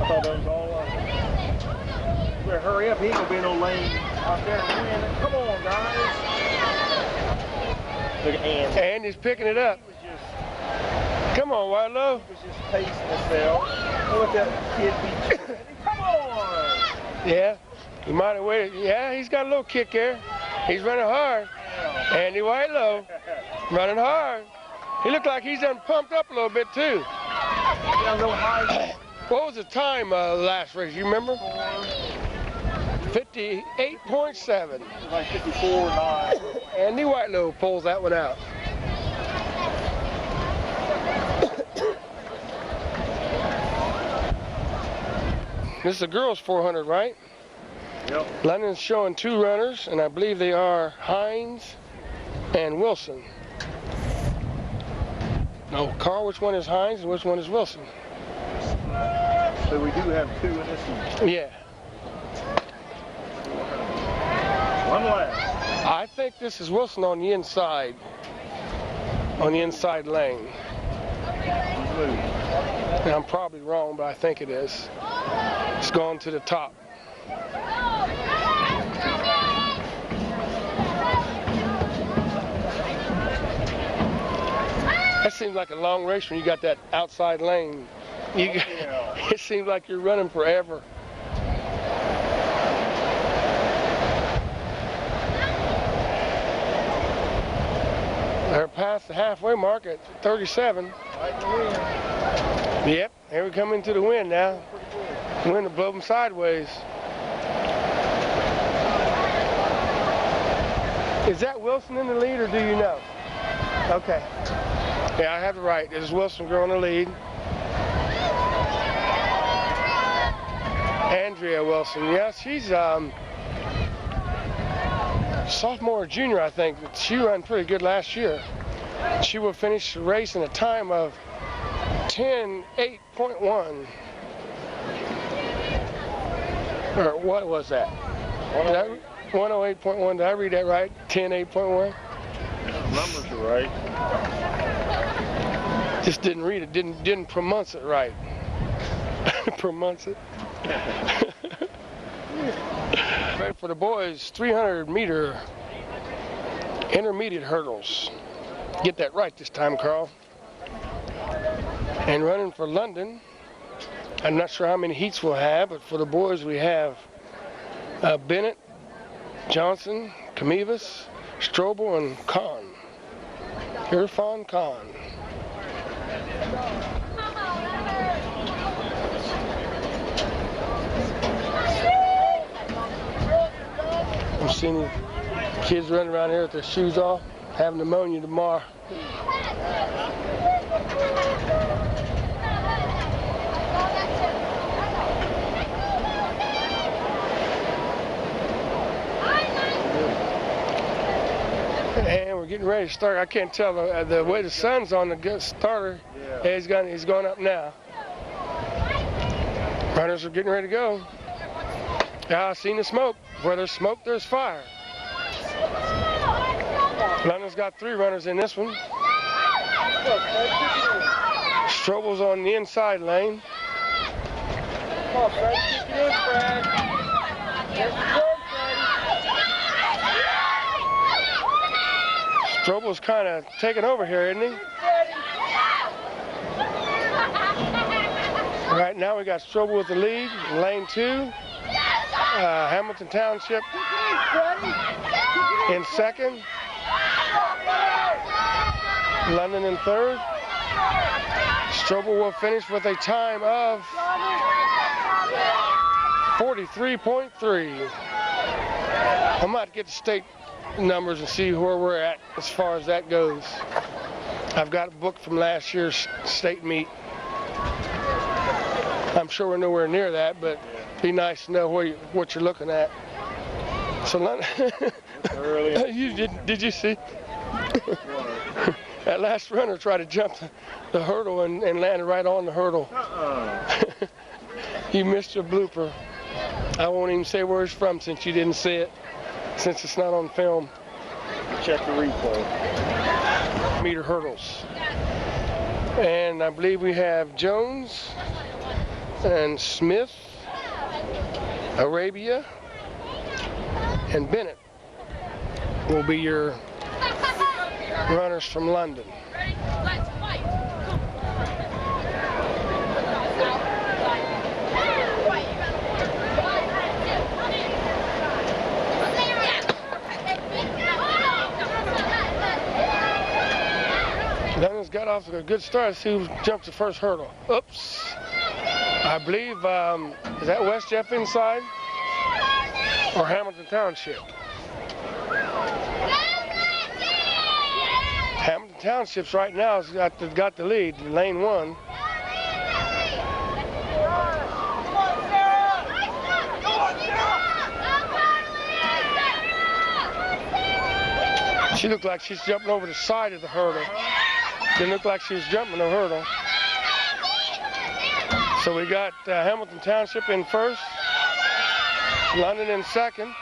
thought that was all you better hurry up. He ain't going to be in no lane out there and win it. Come on, guys. Look at Andy. Andy's picking it up. Come on, Whitelow. He was just pacing himself. Look at that kid be. Come on. Yeah, he might have waited. Yeah, he's got a little kick there. He's running hard. Andy Whitelow running hard. He looked like he's done pumped up a little bit too. Yeah, no high. What was the time last race? You remember? 58.7. Like 54.9. Andy Whitelow pulls that one out. This is a girls 400, right? Yep. London's showing 2 runners, and I believe they are Hines and Wilson. No, Carl, which one is Hines and which one is Wilson? So we do have 2 in this one. Yeah. One last. I think this is Wilson on the inside lane. And I'm probably wrong, but I think it is. It's going to the top. That seems like a long race when you got that outside lane. It seems like you're running forever. They're past the halfway mark at 37. Yep, here we come into the wind now. The wind will blow them sideways. Is that Wilson in the lead, or do you know? Okay. Yeah, I have it right. This is Wilson girl in the lead. Andrea Wilson. Yeah, she's sophomore or junior, I think. She ran pretty good last year. She will finish the race in a time of 10:08.1. Or what was that? 108.1. Did I read that right? 10:08.1. Numbers are right. Just didn't read it. Didn't pronounce it right. Pronounce it. Ready for the boys, 300-meter intermediate hurdles. Get that right this time, Carl. And running for London, I'm not sure how many heats we'll have, but for the boys we have Bennett, Johnson, Camivas, Strobel, and Khan. Irfan Khan. I'm seeing kids running around here with their shoes off, having pneumonia tomorrow. And we're getting ready to start. I can't tell the way the sun's on the starter. Yeah. He's going up now. Runners are getting ready to go. Yeah, I've seen the smoke. Where there's smoke, there's fire. London's got 3 runners in this one. Strobel's on the inside lane. Come on, Fred. Kick it in, Fred. Yes, go, Strobel's kind of taking over here, isn't he? Right now we got Strobel with the lead in lane 2. Hamilton Township in second. London in third. Strobel will finish with a time of 43.3. I might get the state numbers and see where we're at as far as that goes. I've got a book from last year's state meet. I'm sure we're nowhere near that, but it'd be nice to know what you're looking at. So London, did you see? That last runner tried to jump the hurdle and landed right on the hurdle. You missed your blooper. I won't even say where it's from since you didn't see it, since it's not on film. Check the replay. Meter hurdles. And I believe we have Jones and Smith, Arabia, and Bennett will be your runners from London. Let's fight. London's got off to a good start. Let's see who jumps the first hurdle. Oops. I believe, is that West Jeff inside? or Hamilton Township. Hamilton Township's right now has got the lead in lane 1. She looked like she's jumping over the side of the hurdle. Didn't look like she was jumping the hurdle. So we got Hamilton Township in first, London in second.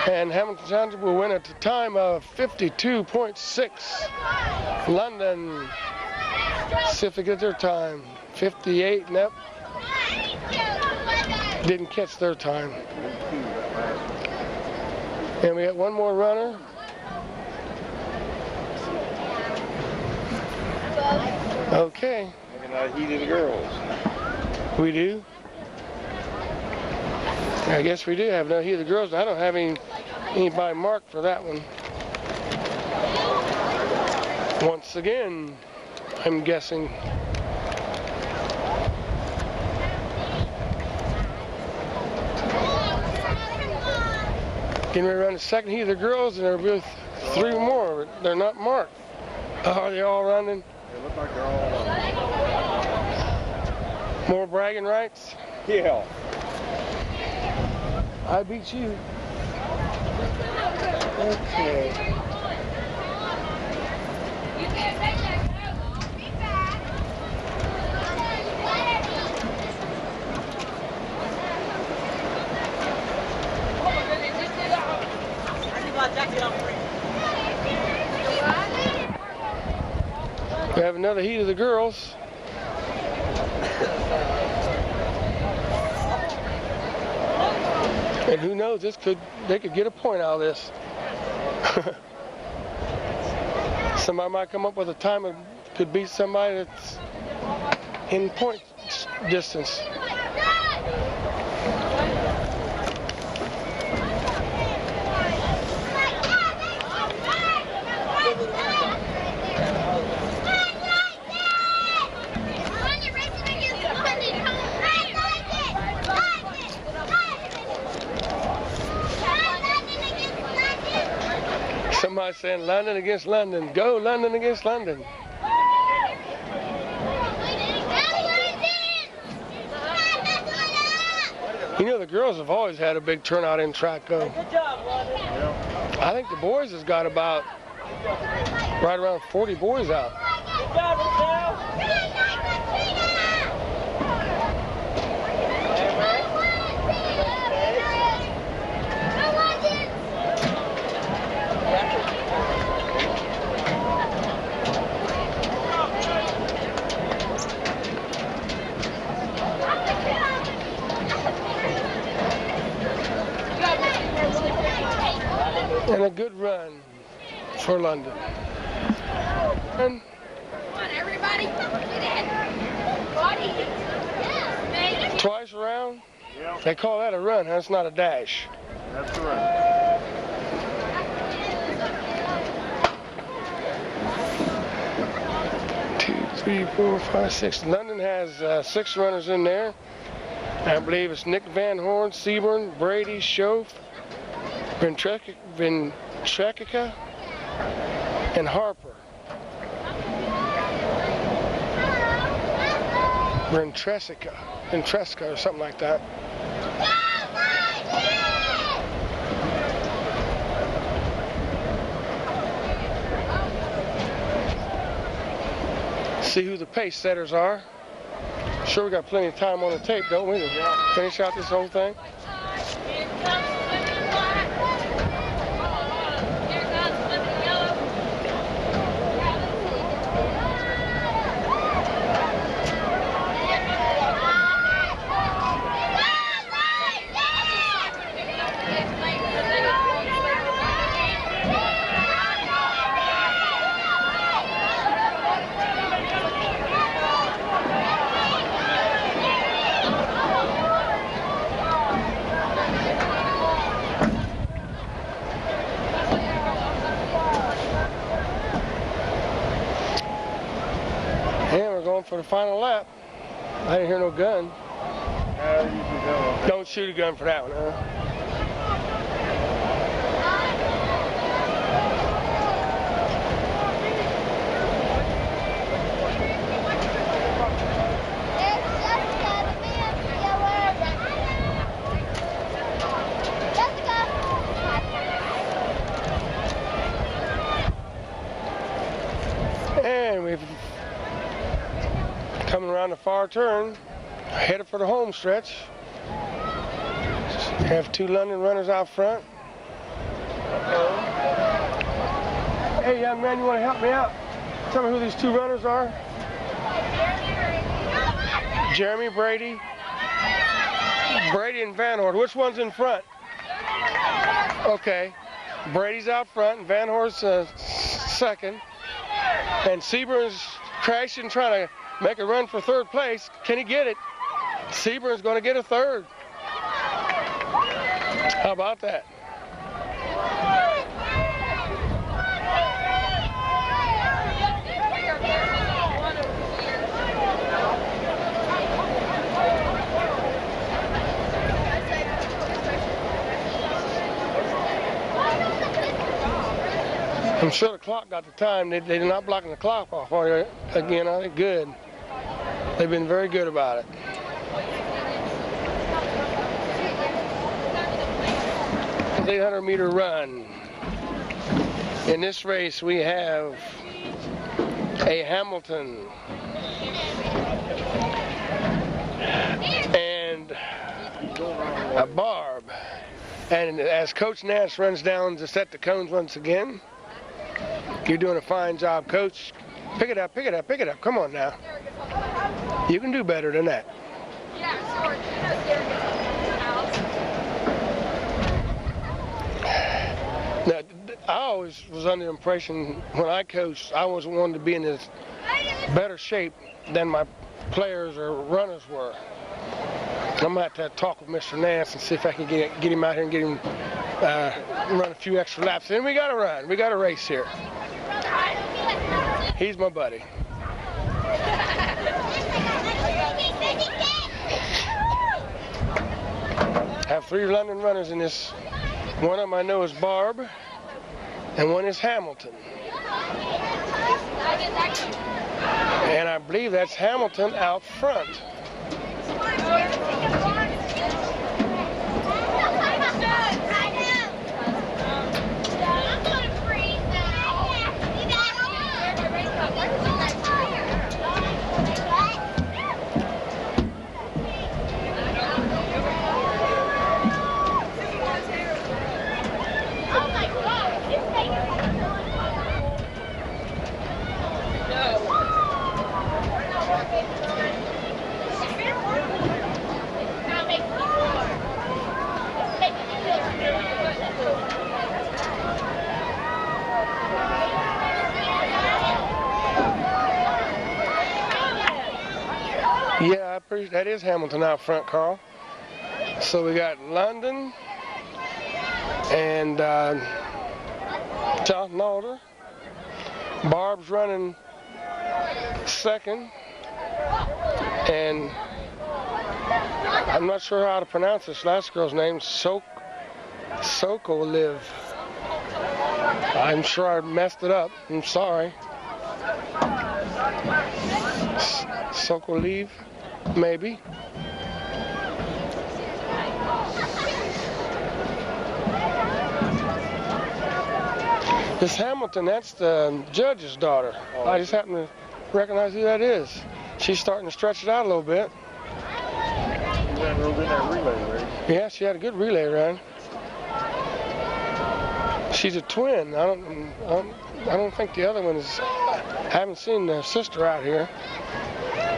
And Hamilton Township will win at a time of 52.6. London, see if they get their time. 58, nope. Didn't catch their time. And we got one more runner. Okay. Looking at the heat of the girls. We do? I guess we do have no heat of the girls. I don't have anybody marked for that one. Once again, I'm guessing. Getting ready to run the second heat of the girls, and there will be 3 more. They're not marked. Are they all running? They look like they're all More bragging rights? Yeah. I beat you. Okay. We have another heat of the girls. And who knows, they could get a point out of this. Somebody might come up with a time that could beat somebody that's in point distance. Somebody saying London against London. Go London against London. You know, the girls have always had a big turnout in track, though. Good job, London. I think the boys has got about right around 40 boys out. Good job, Michelle. And a good run for London. And Come on, everybody. Get in. twice around, Yeah, they call that a run, huh? It's not a dash. that's right. Two, 3, 4, 5, 6. London has 6 runners in there. I believe it's Nick Van Horn, Seaburn, Brady, Schoaf, Ventrekica, and Harper. Ventreska or something like that. See who the pace setters are. Sure, we got plenty of time on the tape, don't we? To finish out this whole thing. final lap. I didn't hear no gun. Usually Don't shoot a gun for that one, huh? And we've coming around the far turn, headed for the home stretch. Have two London runners out front. Hey, young man, you want to help me out? Tell me who these two runners are. Jeremy, Brady and Van Horst. Which one's in front? Okay. Brady's out front, and Van Horst's second. And Seburn's crashing, trying to make a run for third place. Can he get it? Seburn's going to get a third. How about that? I'm sure the clock got the time. They're not blocking the clock off. Again, I think good. They've been very good about it. The 800-meter run. In this race, we have a Hamilton and a Barb. And as Coach Nash runs down to set the cones once again, you're doing a fine job, Coach. Pick it up, pick it up, pick it up. Come on now. You can do better than that. Now, I always was under the impression when I coached, I always wanted to be in this better shape than my players or runners were. I'm going to have to talk with Mr. Nance and see if I can get him out here and get him run a few extra laps. And we got to run. We got to race here. He's my buddy. I have 3 London runners in this. One of them I know is Barb, and one is Hamilton. And I believe that's Hamilton out front. Yeah, I appreciate that. Is Hamilton out front, Carl. So we got London and Jonathan Alder. Barb's running second, and I'm not sure how to pronounce this last girl's name. Sokoliv. I'm sure I messed it up. I'm sorry. Sokoliv, maybe. This Hamilton, that's the judge's daughter. I just happen to recognize who that is. She's starting to stretch it out a little bit. She ran real good in that relay race. Yeah, she had a good relay run. She's a twin. I don't think the other one is. I haven't seen the sister out here.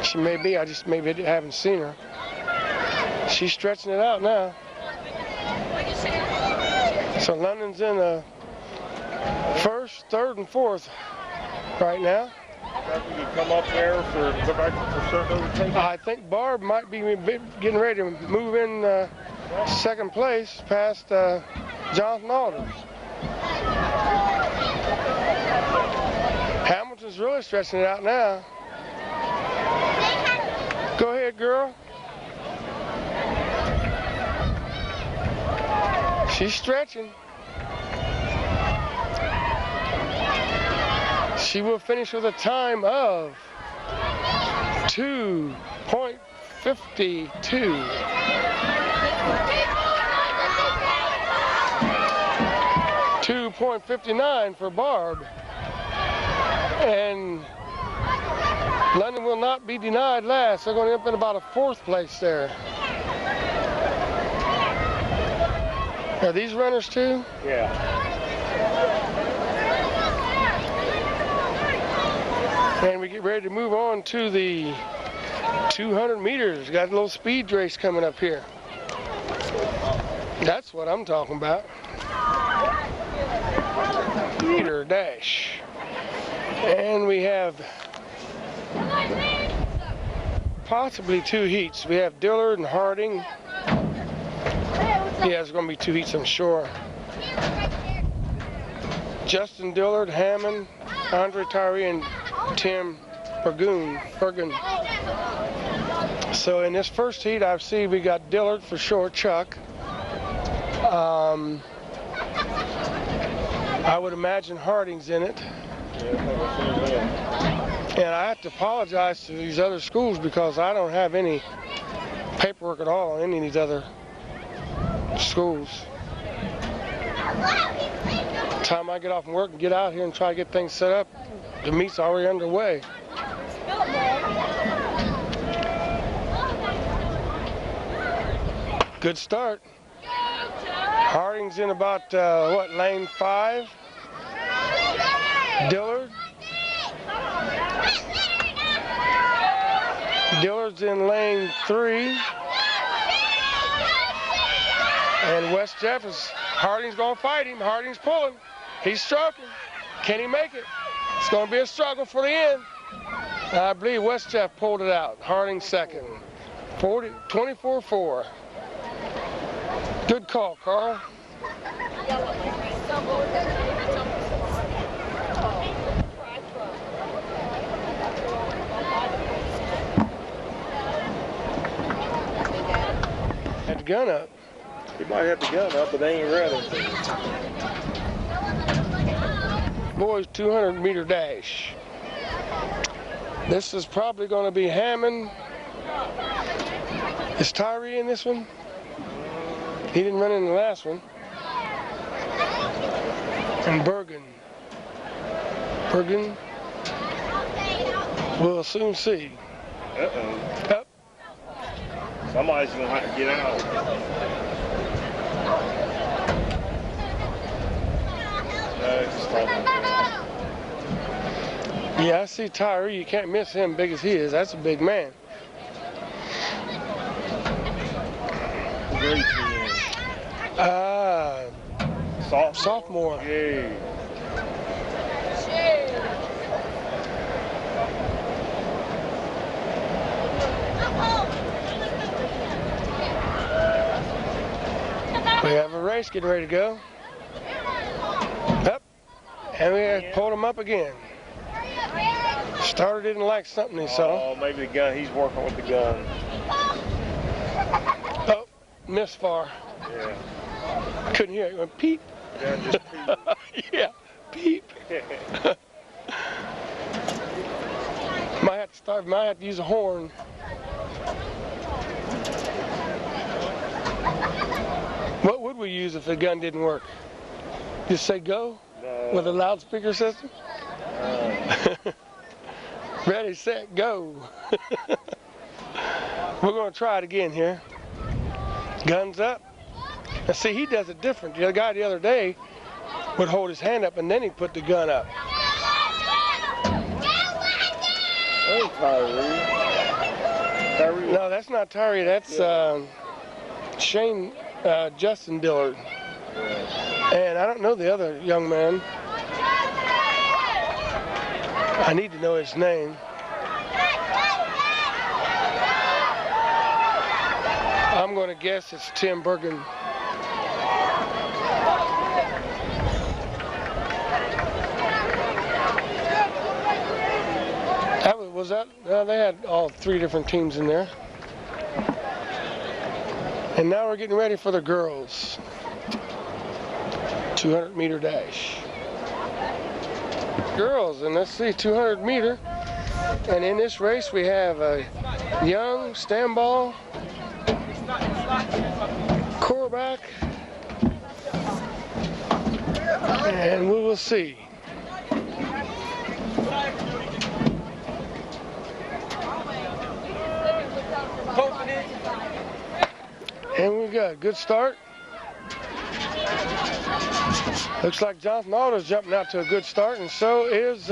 She may be. I just maybe haven't seen her. She's stretching it out now. So London's in the first, third, and fourth right now. You can come up there for go back for certain overtaking. I think Barb might be getting ready to move in second place past Jonathan Alder. Hamilton's really stretching it out now. girl. She's stretching. She will finish with a time of 2.52. 2.59 for Barb. And London will not be denied last. They're going to end up in about a 4th place there. Are these runners too? Yeah. And we get ready to move on to the 200 meters. Got a little speed race coming up here. That's what I'm talking about. Meter dash. And we have possibly 2 heats. We have Dillard and Harding. Yeah, there's going to be 2 heats, I'm sure. Justin Dillard, Hammond, Andre Tyree, and Tim Bergen. So in this first heat, I see we got Dillard for sure, Chuck. I would imagine Harding's in it. And I have to apologize to these other schools because I don't have any paperwork at all on any of these other schools. By the time I get off from work and get out here and try to get things set up, the meet's already underway. Good start. Harding's in about, lane 5? Dillard. Dillard's in lane 3. And West Jeff Harding's going to fight him. Harding's pulling. He's struggling. Can he make it? It's going to be a struggle for the end. I believe West Jeff pulled it out. Harding second. 24-4. Good call, Carl. Had the gun up. He might have the gun up, but they ain't ready. Boys 200 meter dash. This is probably going to be Hammond. Is Tyree in this one? He didn't run in the last one. And Bergen. We'll soon see. Uh-oh. Up. Somebody's going to have to get out. Yeah, I see Tyree. You can't miss him, big as he is. That's a big man. Great Sophomore. Yay. We have a race getting ready to go. Up. And we pulled him up again. Starter didn't like something he saw. Oh, maybe the gun. He's working with the gun. Oh, missed far. Yeah. Couldn't hear it. It went peep. Yeah, just peep. Yeah, peep. Might have to start. Might have to use a horn. What would we use if the gun didn't work? Just say go with a loudspeaker system. Ready, set, go. We're going to try it again here. Guns up. Now see, he does it different. The guy the other day would hold his hand up and then he'd put the gun up. Hey, Tyree. No, that's not Tyree. That's Justin Dillard. And I don't know the other young man. I need to know his name. I'm going to guess it's Tim Bergen. They had all 3 different teams in there. And now we're getting ready for the girls 200-meter dash. Girls, and let's see, 200 meter. And in this race we have a young standball, quarterback, and we will see. And we got a good start. Looks like Jonathan Alder's jumping out to a good start, and so is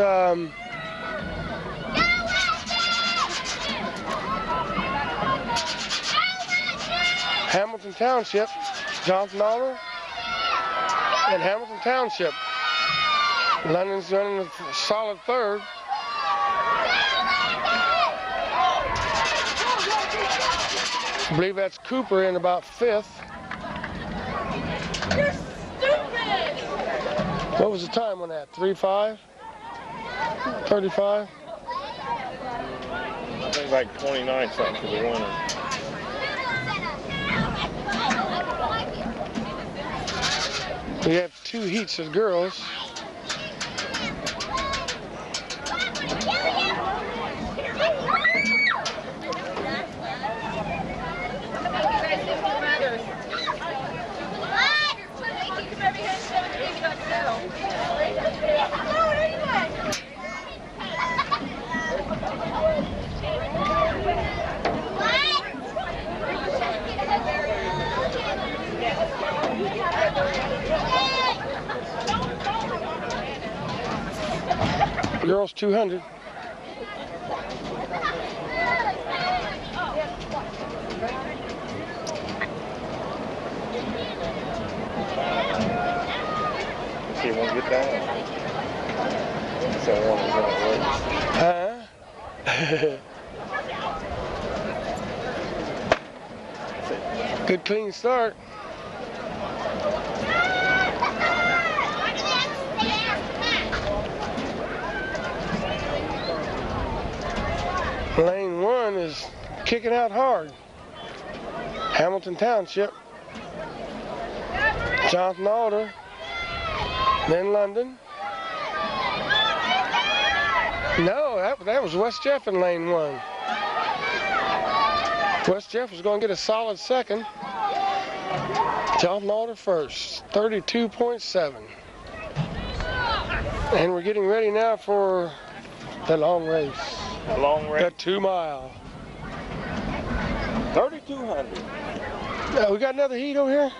Hamilton Township. Jonathan Alder and Hamilton Township. London's running a solid third. I believe that's Cooper in about fifth. You're stupid! What was the time on that? 3:05? 35? I think like 29 something for the winner. We have two heats of girls. Girls 200. She won't get that. So one is gonna work. Huh? Good clean start. Lane 1 is kicking out hard. Hamilton Township. Jonathan Alder. Then London. No, that was West Jeff in lane 1. West Jeff was going to get a solid second. Jonathan Alder first, 32.7. And we're getting ready now for the long race. A long race. The 2 mile. 3,200. We got another heat over here?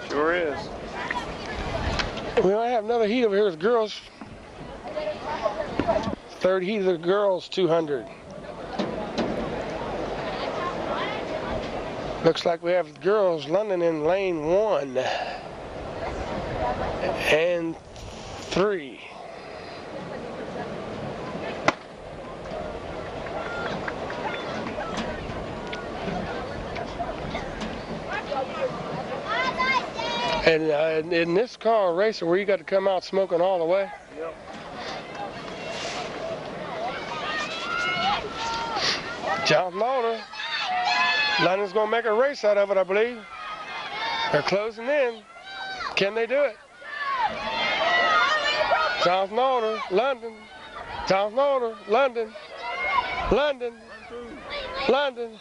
Sure is. We might have another heat over here with girls. Third heat of the girls 200. Looks like we have girls London in lane 1 and 3. And in this car racer where you got to come out smoking all the way. Yep. Jonathan Alder. London's going to make a race out of it, I believe. They're closing in. Can they do it? Jonathan Alder, London. Jonathan Alder, London. London. London.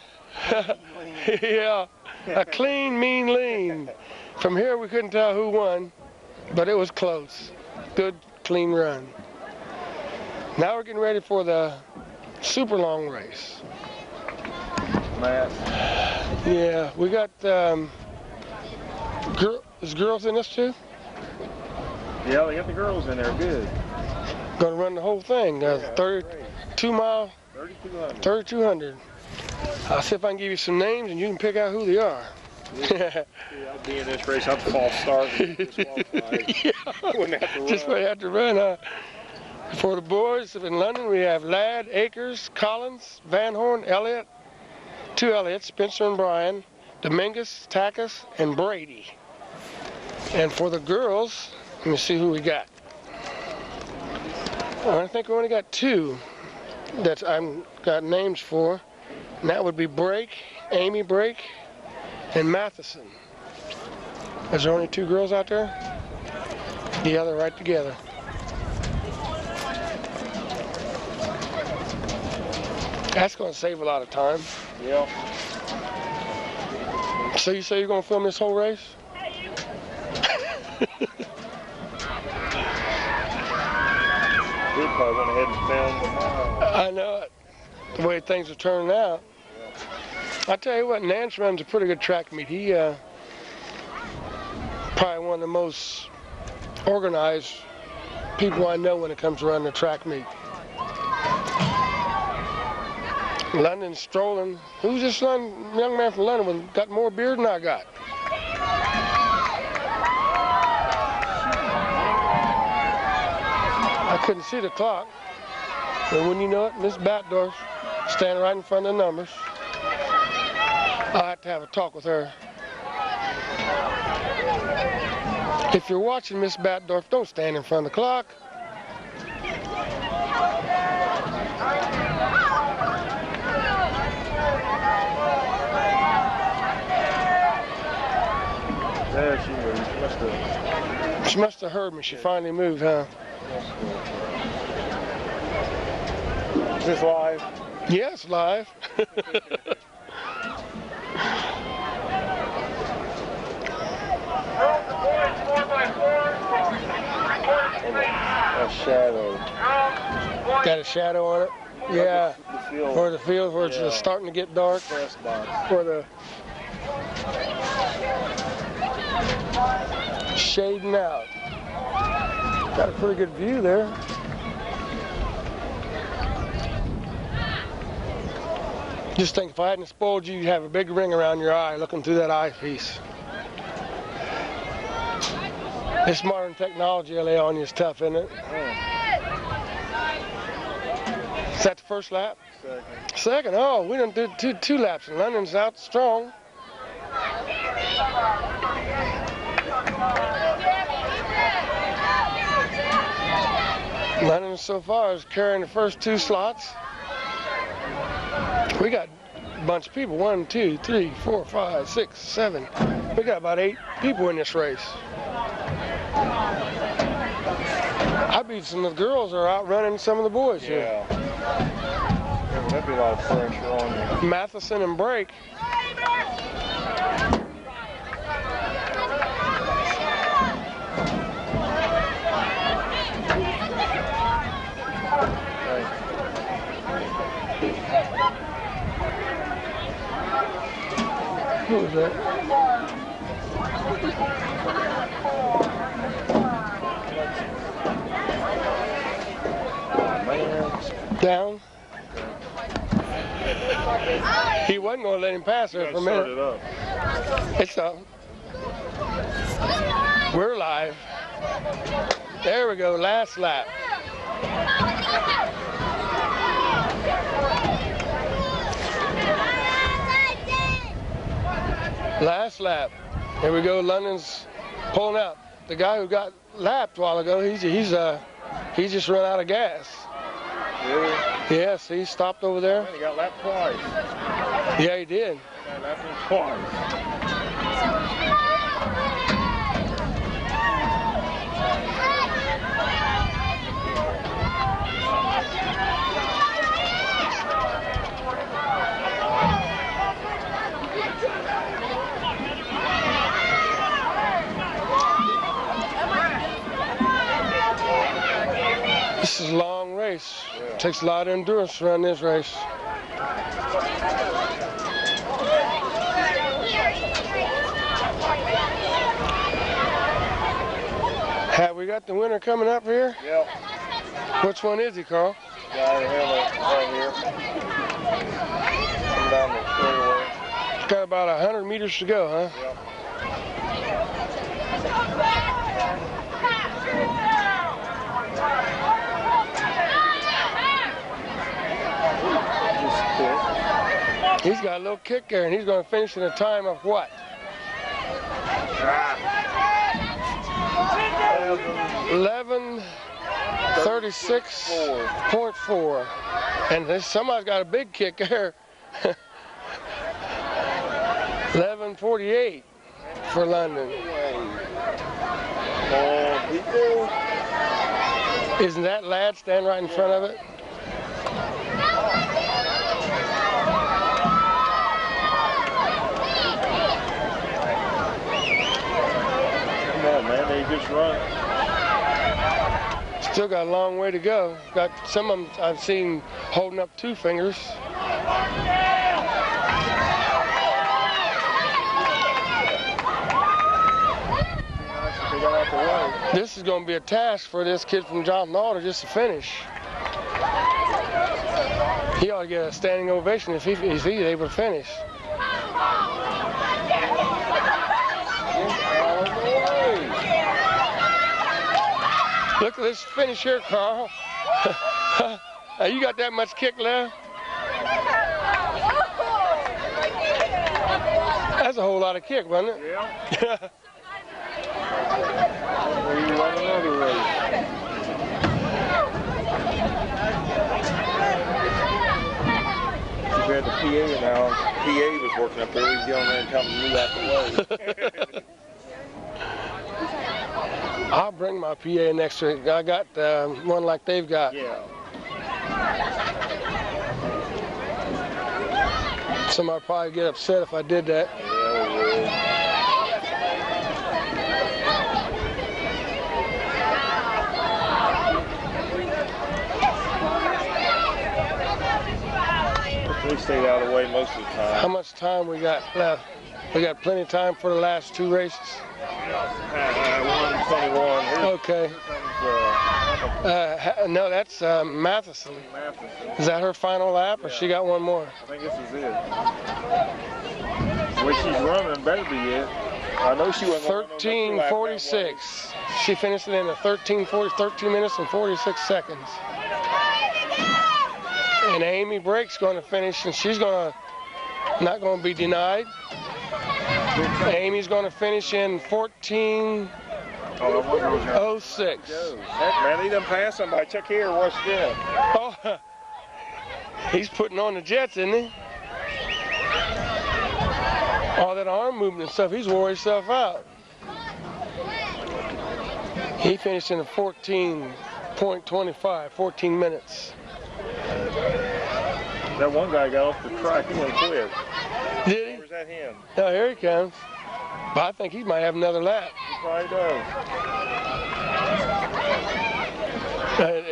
Yeah, a clean, mean lean. From here we couldn't tell who won, but it was close. Good, clean run. Now we're getting ready for the super long race. Matt. Yeah, we got is girls in this too? Yeah, they got the girls in there. Good. Gonna run the whole thing. 32 mile, 3,200. 3,200. I'll see if I can give you some names and you can pick out who they are. Yeah, I'll be in this race. I'll false start and disqualified. Yeah. Wouldn't have to run. Just wouldn't have to run, huh? For the boys in London, we have Ladd, Akers, Collins, Van Horn, Elliott, 2 Elliots, Spencer and Bryan, Dominguez, Tackus, and Brady. And for the girls, let me see who we got. I think we only got 2 that I've got names for. And that would be Brake, Amy Brake, and Matheson. Is there only 2 girls out there? Yeah, they're right together. That's going to save a lot of time. Yeah. So you say you're going to film this whole race? We probably went ahead and filmed tomorrow. I know it. The way things are turning out. I tell you what, Nance runs a pretty good track meet. He probably one of the most organized people I know when it comes to running a track meet. London strolling. Who's this young man from London with got more beard than I got? I couldn't see the clock. And when you know it, Miss Batdorf standing right in front of the numbers. I'll have to have a talk with her. If you're watching Miss Batdorf, don't stand in front of the clock. There she moved. She must have heard me. She finally moved, huh? Is this live? Yes, live. A shadow. Got a shadow on it? Yeah. The field. Or the field where it's Yeah. starting to get dark. Press box. Or the shading out. Got a pretty good view there. Just think if I hadn't spoiled you, you'd have a big ring around your eye looking through that eyepiece. This modern technology they lay on you is tough, isn't it? Is that the first lap? Second. Second? Oh, we done did two laps, and London's out strong. London so far is carrying the first 2 slots. We got a bunch of people. 1, 2, 3, 4, 5, 6, 7. We got about 8 people in this race. I beat some of the girls that are outrunning some of the boys here. Yeah. That'd be a lot of pressure on you. Matheson and Brake. Who was that? Down. He wasn't going to let him pass her for a minute. Start it up. It's up. We're live. There we go, last lap. Last lap. Here we go, London's pulling out. The guy who got lapped a while ago, he's just run out of gas. Really? Yes, he stopped over there. Man, he got lapped twice. Yeah, he did. He lapped him twice. This is a long race. Yeah. Takes a lot of endurance to run this race. Have we got the winner coming up here? Yep. Which one is he, Carl? Guy right here. Come down the straightaway. He's got about 100 meters to go, huh? Yep. He's got a little kick there, and he's going to finish in a time of what? 11:36.4. And somebody's got a big kick there. 11:48 for London. People. Isn't that lad standing right in front of it? Come on, man, they just run. Still got a long way to go. Got some of them I've seen holding up 2 fingers. This is going to be a task for this kid from Johnson Alder just to finish. He ought to get a standing ovation if he's able to finish. Look at this finish here, Carl. You got that much kick left? That's a whole lot of kick, wasn't it? Yeah. We run another race. We had the PA now. PA was working up there. We was yelling there and telling them to move out the way. I'll bring my PA next week. I got one like they've got. Yeah. Somebody probably get upset if I did that. Yeah, we will. We stayed out of the way most of the time. How much time we got left? We got plenty of time for the last 2 races. 121. Okay. No, that's Matheson. Is that her final lap, or she got one more? I think this is it. The way she's running better be it. I know she wasn't. 13:46. She finished it in a 13 minutes and 46 seconds. And Amy Brake's going to finish, and she's not going to be denied. Amy's going to finish in 14:06. Heck, man, he done passed somebody. Check here, watch this. Oh, he's putting on the jets, isn't he? All that arm movement and stuff, he's wore himself out. He finished in a 14.25, 14 minutes. That one guy got off the track, he went quick. Did he? Or is that him? Oh, here he comes. But I think he might have another lap. He probably does.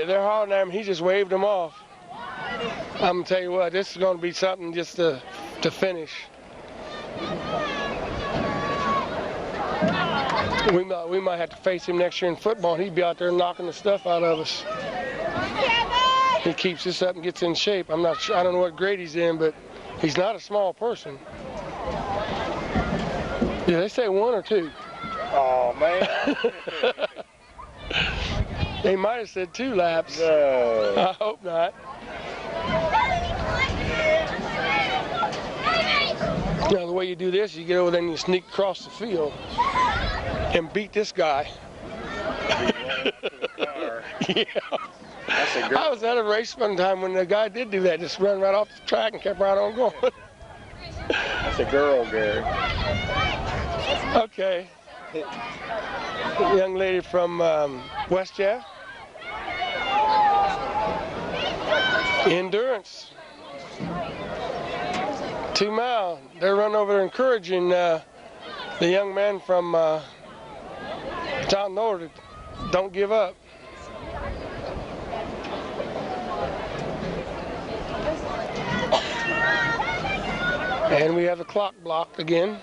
They're hollering at him, he just waved them off. I'm going to tell you what, this is going to be something just to finish. We might have to face him next year in football. He'd be out there knocking the stuff out of us. He keeps this up and gets in shape. I'm not sure, I don't know what grade he's in, but he's not a small person. Did they say 1 or 2? Oh, man. They might have said 2 laps. No. I hope not. Now the way you do this, you get over there and you sneak across the field and beat this guy. Yeah. That's a girl. I was at a race one time when the guy did do that, just run right off the track and kept right on going. That's a girl, Gary. Okay. Young lady from West Jeff. Endurance. 2 mile. They're running over there encouraging the young man from Johnson Alder to don't give up. And we have the clock blocked again.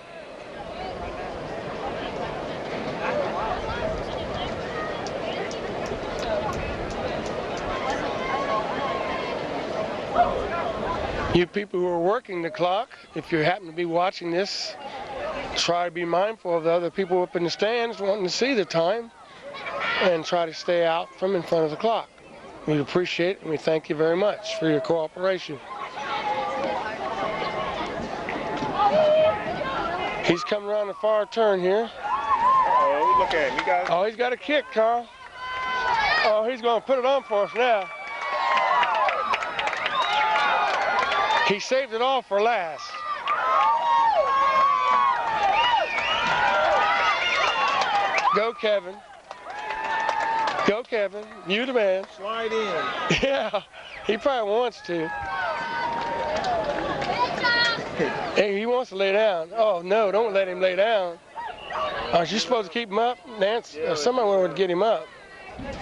You people who are working the clock, if you happen to be watching this, try to be mindful of the other people up in the stands wanting to see the time and try to stay out from in front of the clock. We appreciate it and we thank you very much for your cooperation. He's coming around the far turn here. Oh, look at him. You got it. Oh, he's got a kick, Carl. Oh, he's going to put it on for us now. He saved it all for last. Go, Kevin. Go, Kevin. You the man. Slide in. Yeah, he probably wants to. Hey, he wants to lay down. Oh, no, don't let him lay down. Aren't you supposed to keep him up? Nance, someone would get him up. Get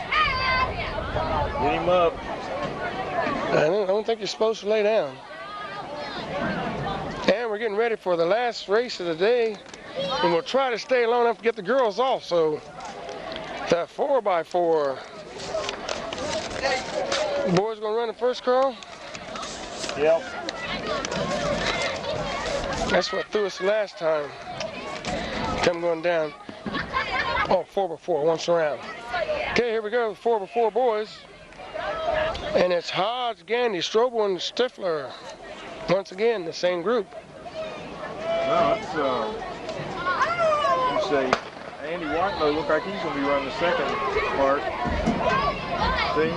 him up. I don't think you're supposed to lay down. And we're getting ready for the last race of the day. And we'll try to stay long enough to get the girls off. So the 4x4. Boys gonna run the first, Carl? Yep. That's what threw us the last time. Come going down. Oh, 4x4, once around. Okay, here we go, 4x4 boys. And it's Hodge, Gandy, Strobel, and Stifler. Once again, the same group. No, it's, you say, Andy Whitelow look like he's going to be running the second part. See?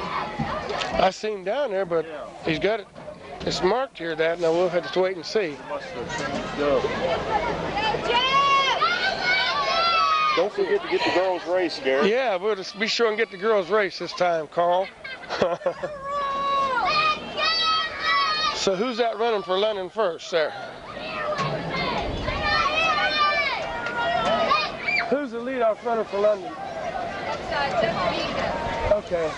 I seen him down there, but he's got it. It's marked here that, now we'll have to wait and see. Must have changed up. Don't forget to get the girls' race, Gary. Yeah, we'll just be sure and get the girls' race this time, Carl. So who's that running for London first there? Who's the leadoff runner for London? Okay.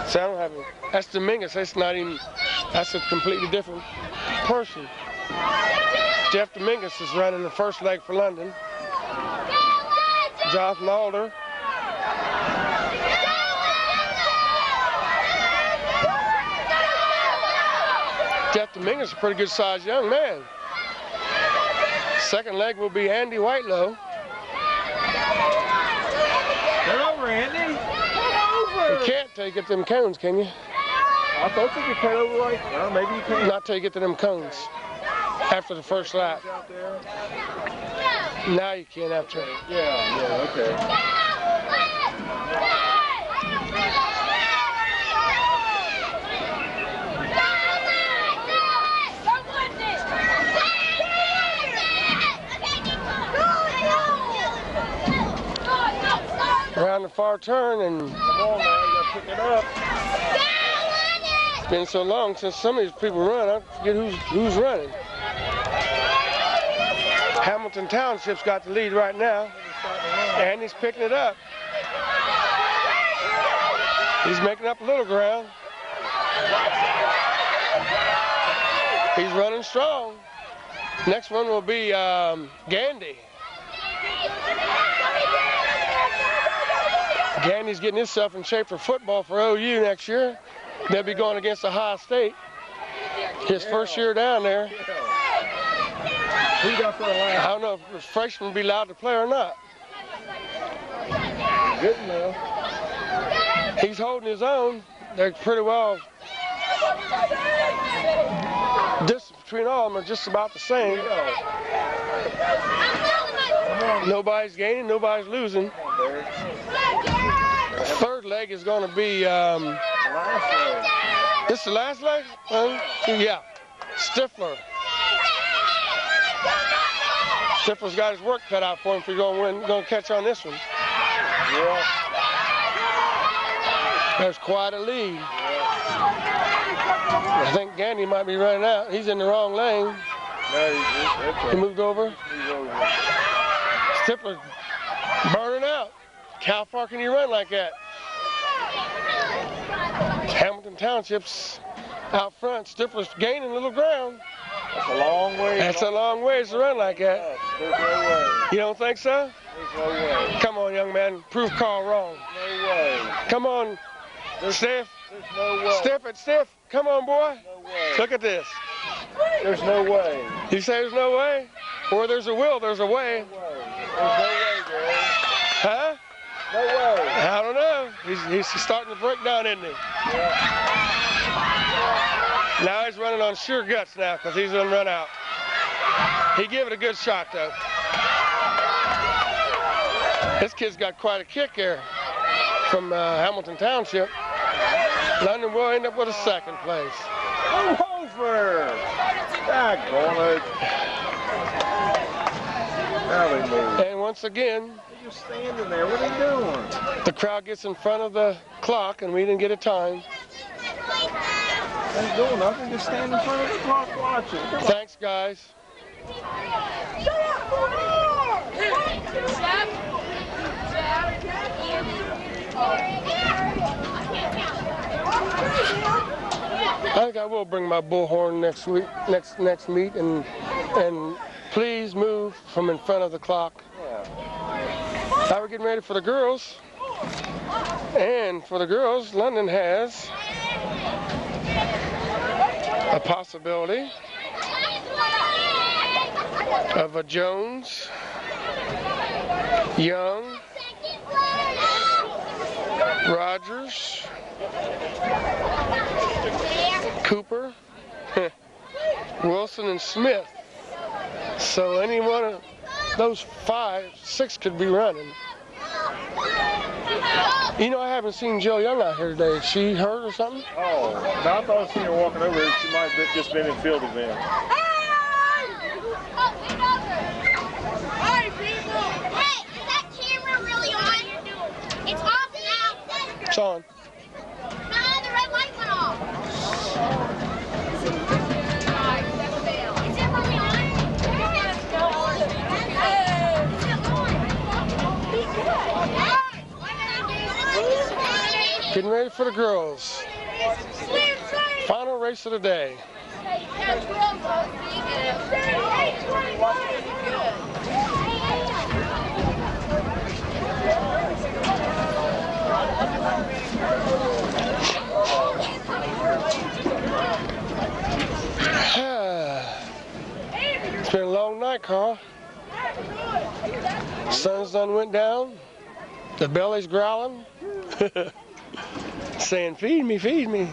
So I don't have any. That's Dominguez. That's not even, that's a completely different person. Jeff Dominguez is running the first leg for London. Jonathan Alder. Jeff Dominguez is a pretty good sized young man. Second leg will be Andy Whitelow. Get over, Andy. Get over. You can't till you get them cones, can you? I thought you could cut over right. Well, maybe you can. Not till you get to them cones. After the first lap. Out there. Now you can after. Yeah, okay. Around the far turn and Come on, man, you gotta pick it up. it's been so long since some of these people run, I forget who's running. Hamilton Township's got the lead right now. And he's picking it up. He's making up a little ground. He's running strong. Next one will be Gandy. Gandy's getting himself in shape for football for OU next year. They'll be going against Ohio State. His first year down there. Who got for the last? I don't know if the freshmen will be allowed to play or not. Good enough. He's holding his own. They're pretty well. Distance between all of them are just about the same. Nobody's gaining, nobody's losing. Third leg is going to be. This is the last leg? Yeah. Stifler. Stifler's got his work cut out for him if he's going to catch on this one. Yeah. There's quite a lead. I think Gandy might be running out. He's in the wrong lane. No, He moved over. he's over. Stifler burning out. How far can you run like that? Hamilton Township's out front. Stifler's gaining a little ground. That's a long way. That's a long ways to run like that. There's no way. You don't think so? There's no way. Come on, young man. Prove Carl wrong. No way. Come on, Stiff. There's no way. Stiff it, Stiff. Come on, boy. No way. Look at this. There's no way. You say there's no way? Where there's a will, there's a way. There's no way, Gary. Huh? No way. I don't know. He's starting to break down, isn't he? Yeah. Now he's running on sheer guts now because he's going to run out. He gave it a good shot, though. This kid's got quite a kick here from Hamilton Township. London will end up with a second place. Over. Daggone it. Now they move. And once again, They're just standing there. What are they doing? the crowd gets in front of the clock and we didn't get a time. They ain't doing nothing. Just stand in front of the clock watching. Come on. Thanks, guys. I think I will bring my bullhorn next week, next meet, and please move from in front of the clock. Now we're getting ready for the girls, and for the girls, London has a possibility of a Jones, Young, Rogers, Cooper, Wilson, and Smith. So any one of those 5, 6 could be running. You know, I haven't seen Jill Young out here today. Is she hurt or something? Oh, no, I thought I seen her walking over here. She might have just been in field event. Hey, people! Hey, is that camera really on? It's off now. It's on. No, the red light went off. Is it really on? Getting ready for the girls. Final race of the day. It's been a long night, Carl. Sun's done went down. The belly's growling. Saying, feed me, feed me.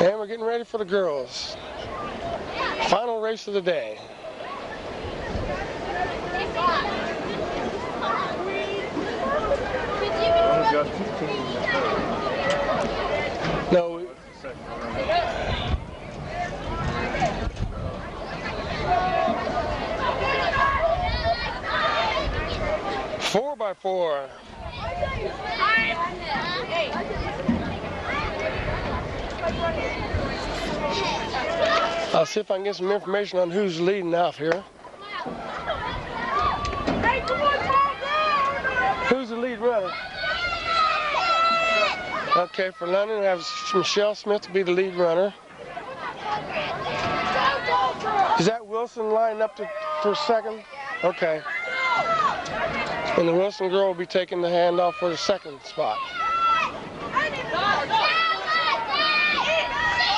And we're getting ready for the girls. Final race of the day. Only got 2 teams. No. 4x4. I'll see if I can get some information on who's leading off here. Who's the lead runner? Okay, for London, we have Michelle Smith to be the lead runner. Is that Wilson lining up for second? Okay. And the Wilson girl will be taking the handoff for the second spot.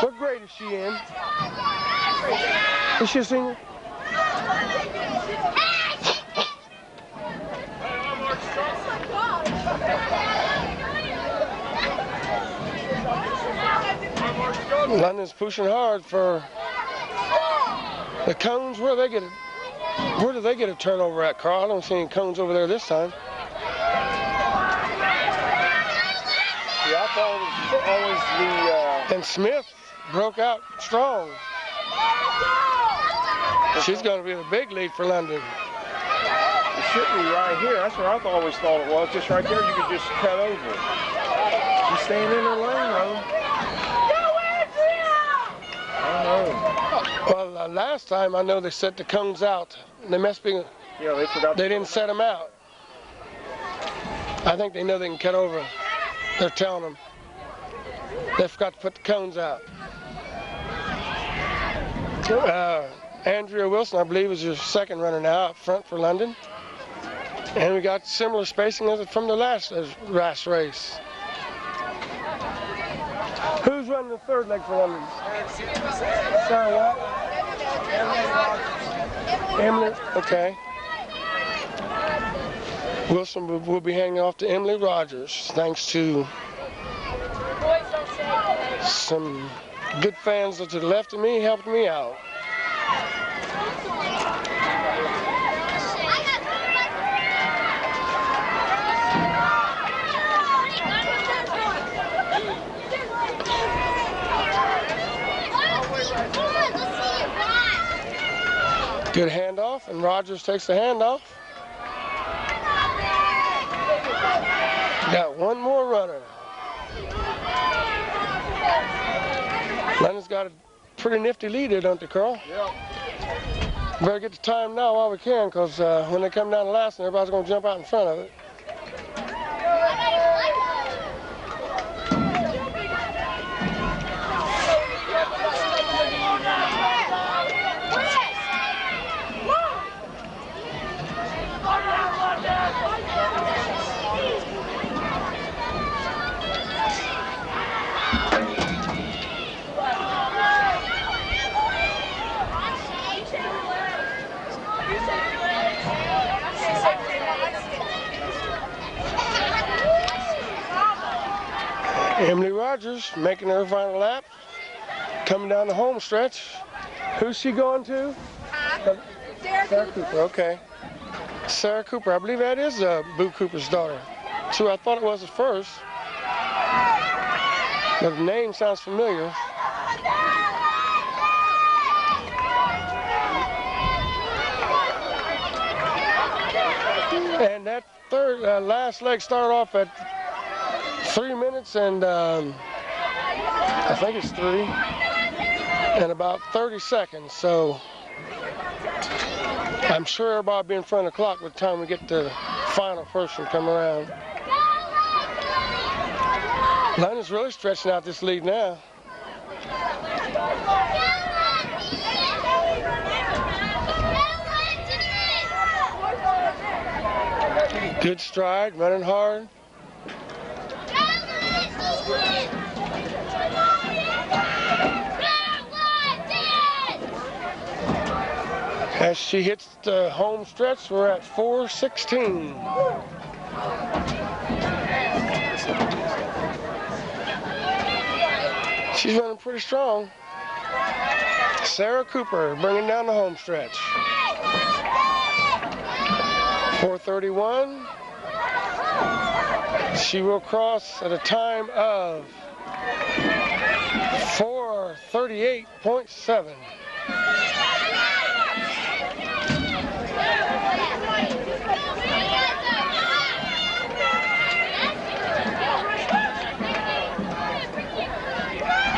What grade is she in? Is she a senior? London's pushing hard for the cones. Where do they get a turnover at, Carl? I don't see any cones over there this time. Yeah, I thought it was always the... And Smith broke out strong. She's going to be the big lead for London. It should be right here. That's what I always thought it was. Just right there, you could just cut over. She's staying in her lane, though. I don't know. Well, last time I know they set the cones out. They must be. Yeah, they forgot. They didn't set them out. I think they know they can cut over. They're telling them. They forgot to put the cones out. Andrea Wilson, I believe, is your second runner now up front for London. And we got similar spacing as from the last race. Who's running the third leg for London? Sarah what? Emily. Okay. Wilson will be hanging off to Emily Rogers, thanks to some good fans to the left of me helped me out. Good handoff, and Rogers takes the handoff. Got one more runner. London's got a pretty nifty lead here, don't they, Carl? Yeah. Better get the time now while we can, because when they come down the last one, everybody's going to jump out in front of it. Emily Rogers making her final lap, coming down the home stretch. Who's she going to? Sarah Cooper. Okay. Sarah Cooper. I believe that is Boo Cooper's daughter. That's who I thought it was at first. But the name sounds familiar. And that last leg started off at 3 minutes and I think it's 3 and about 30 seconds. So I'm sure everybody will be in front of the clock by the time we get to the final person come around. London's really stretching out this lead now. Good stride, running hard. As she hits the home stretch, we're at 4:16. She's running pretty strong. Sarah Cooper bringing down the home stretch. 4:31. She will cross at a time of 4:38.7.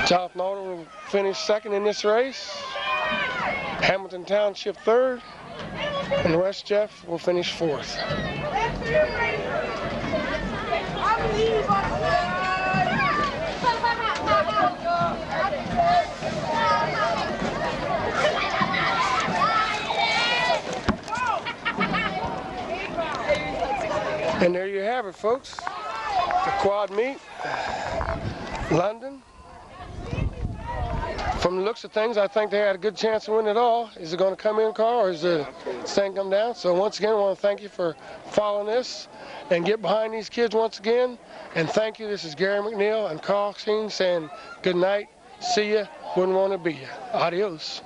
South Norton will finish second in this race. Hamilton Township third. And West Jeff will finish fourth. And there you have it, folks. The quad meet. London. From the looks of things, I think they had a good chance to win it all. Is it going to come in, Carl, or is the thing come down? So once again, I want to thank you for following this and get behind these kids once again. And thank you. This is Gary McNeil and Carl Steen saying good night. See ya. Wouldn't want to be ya. Adios.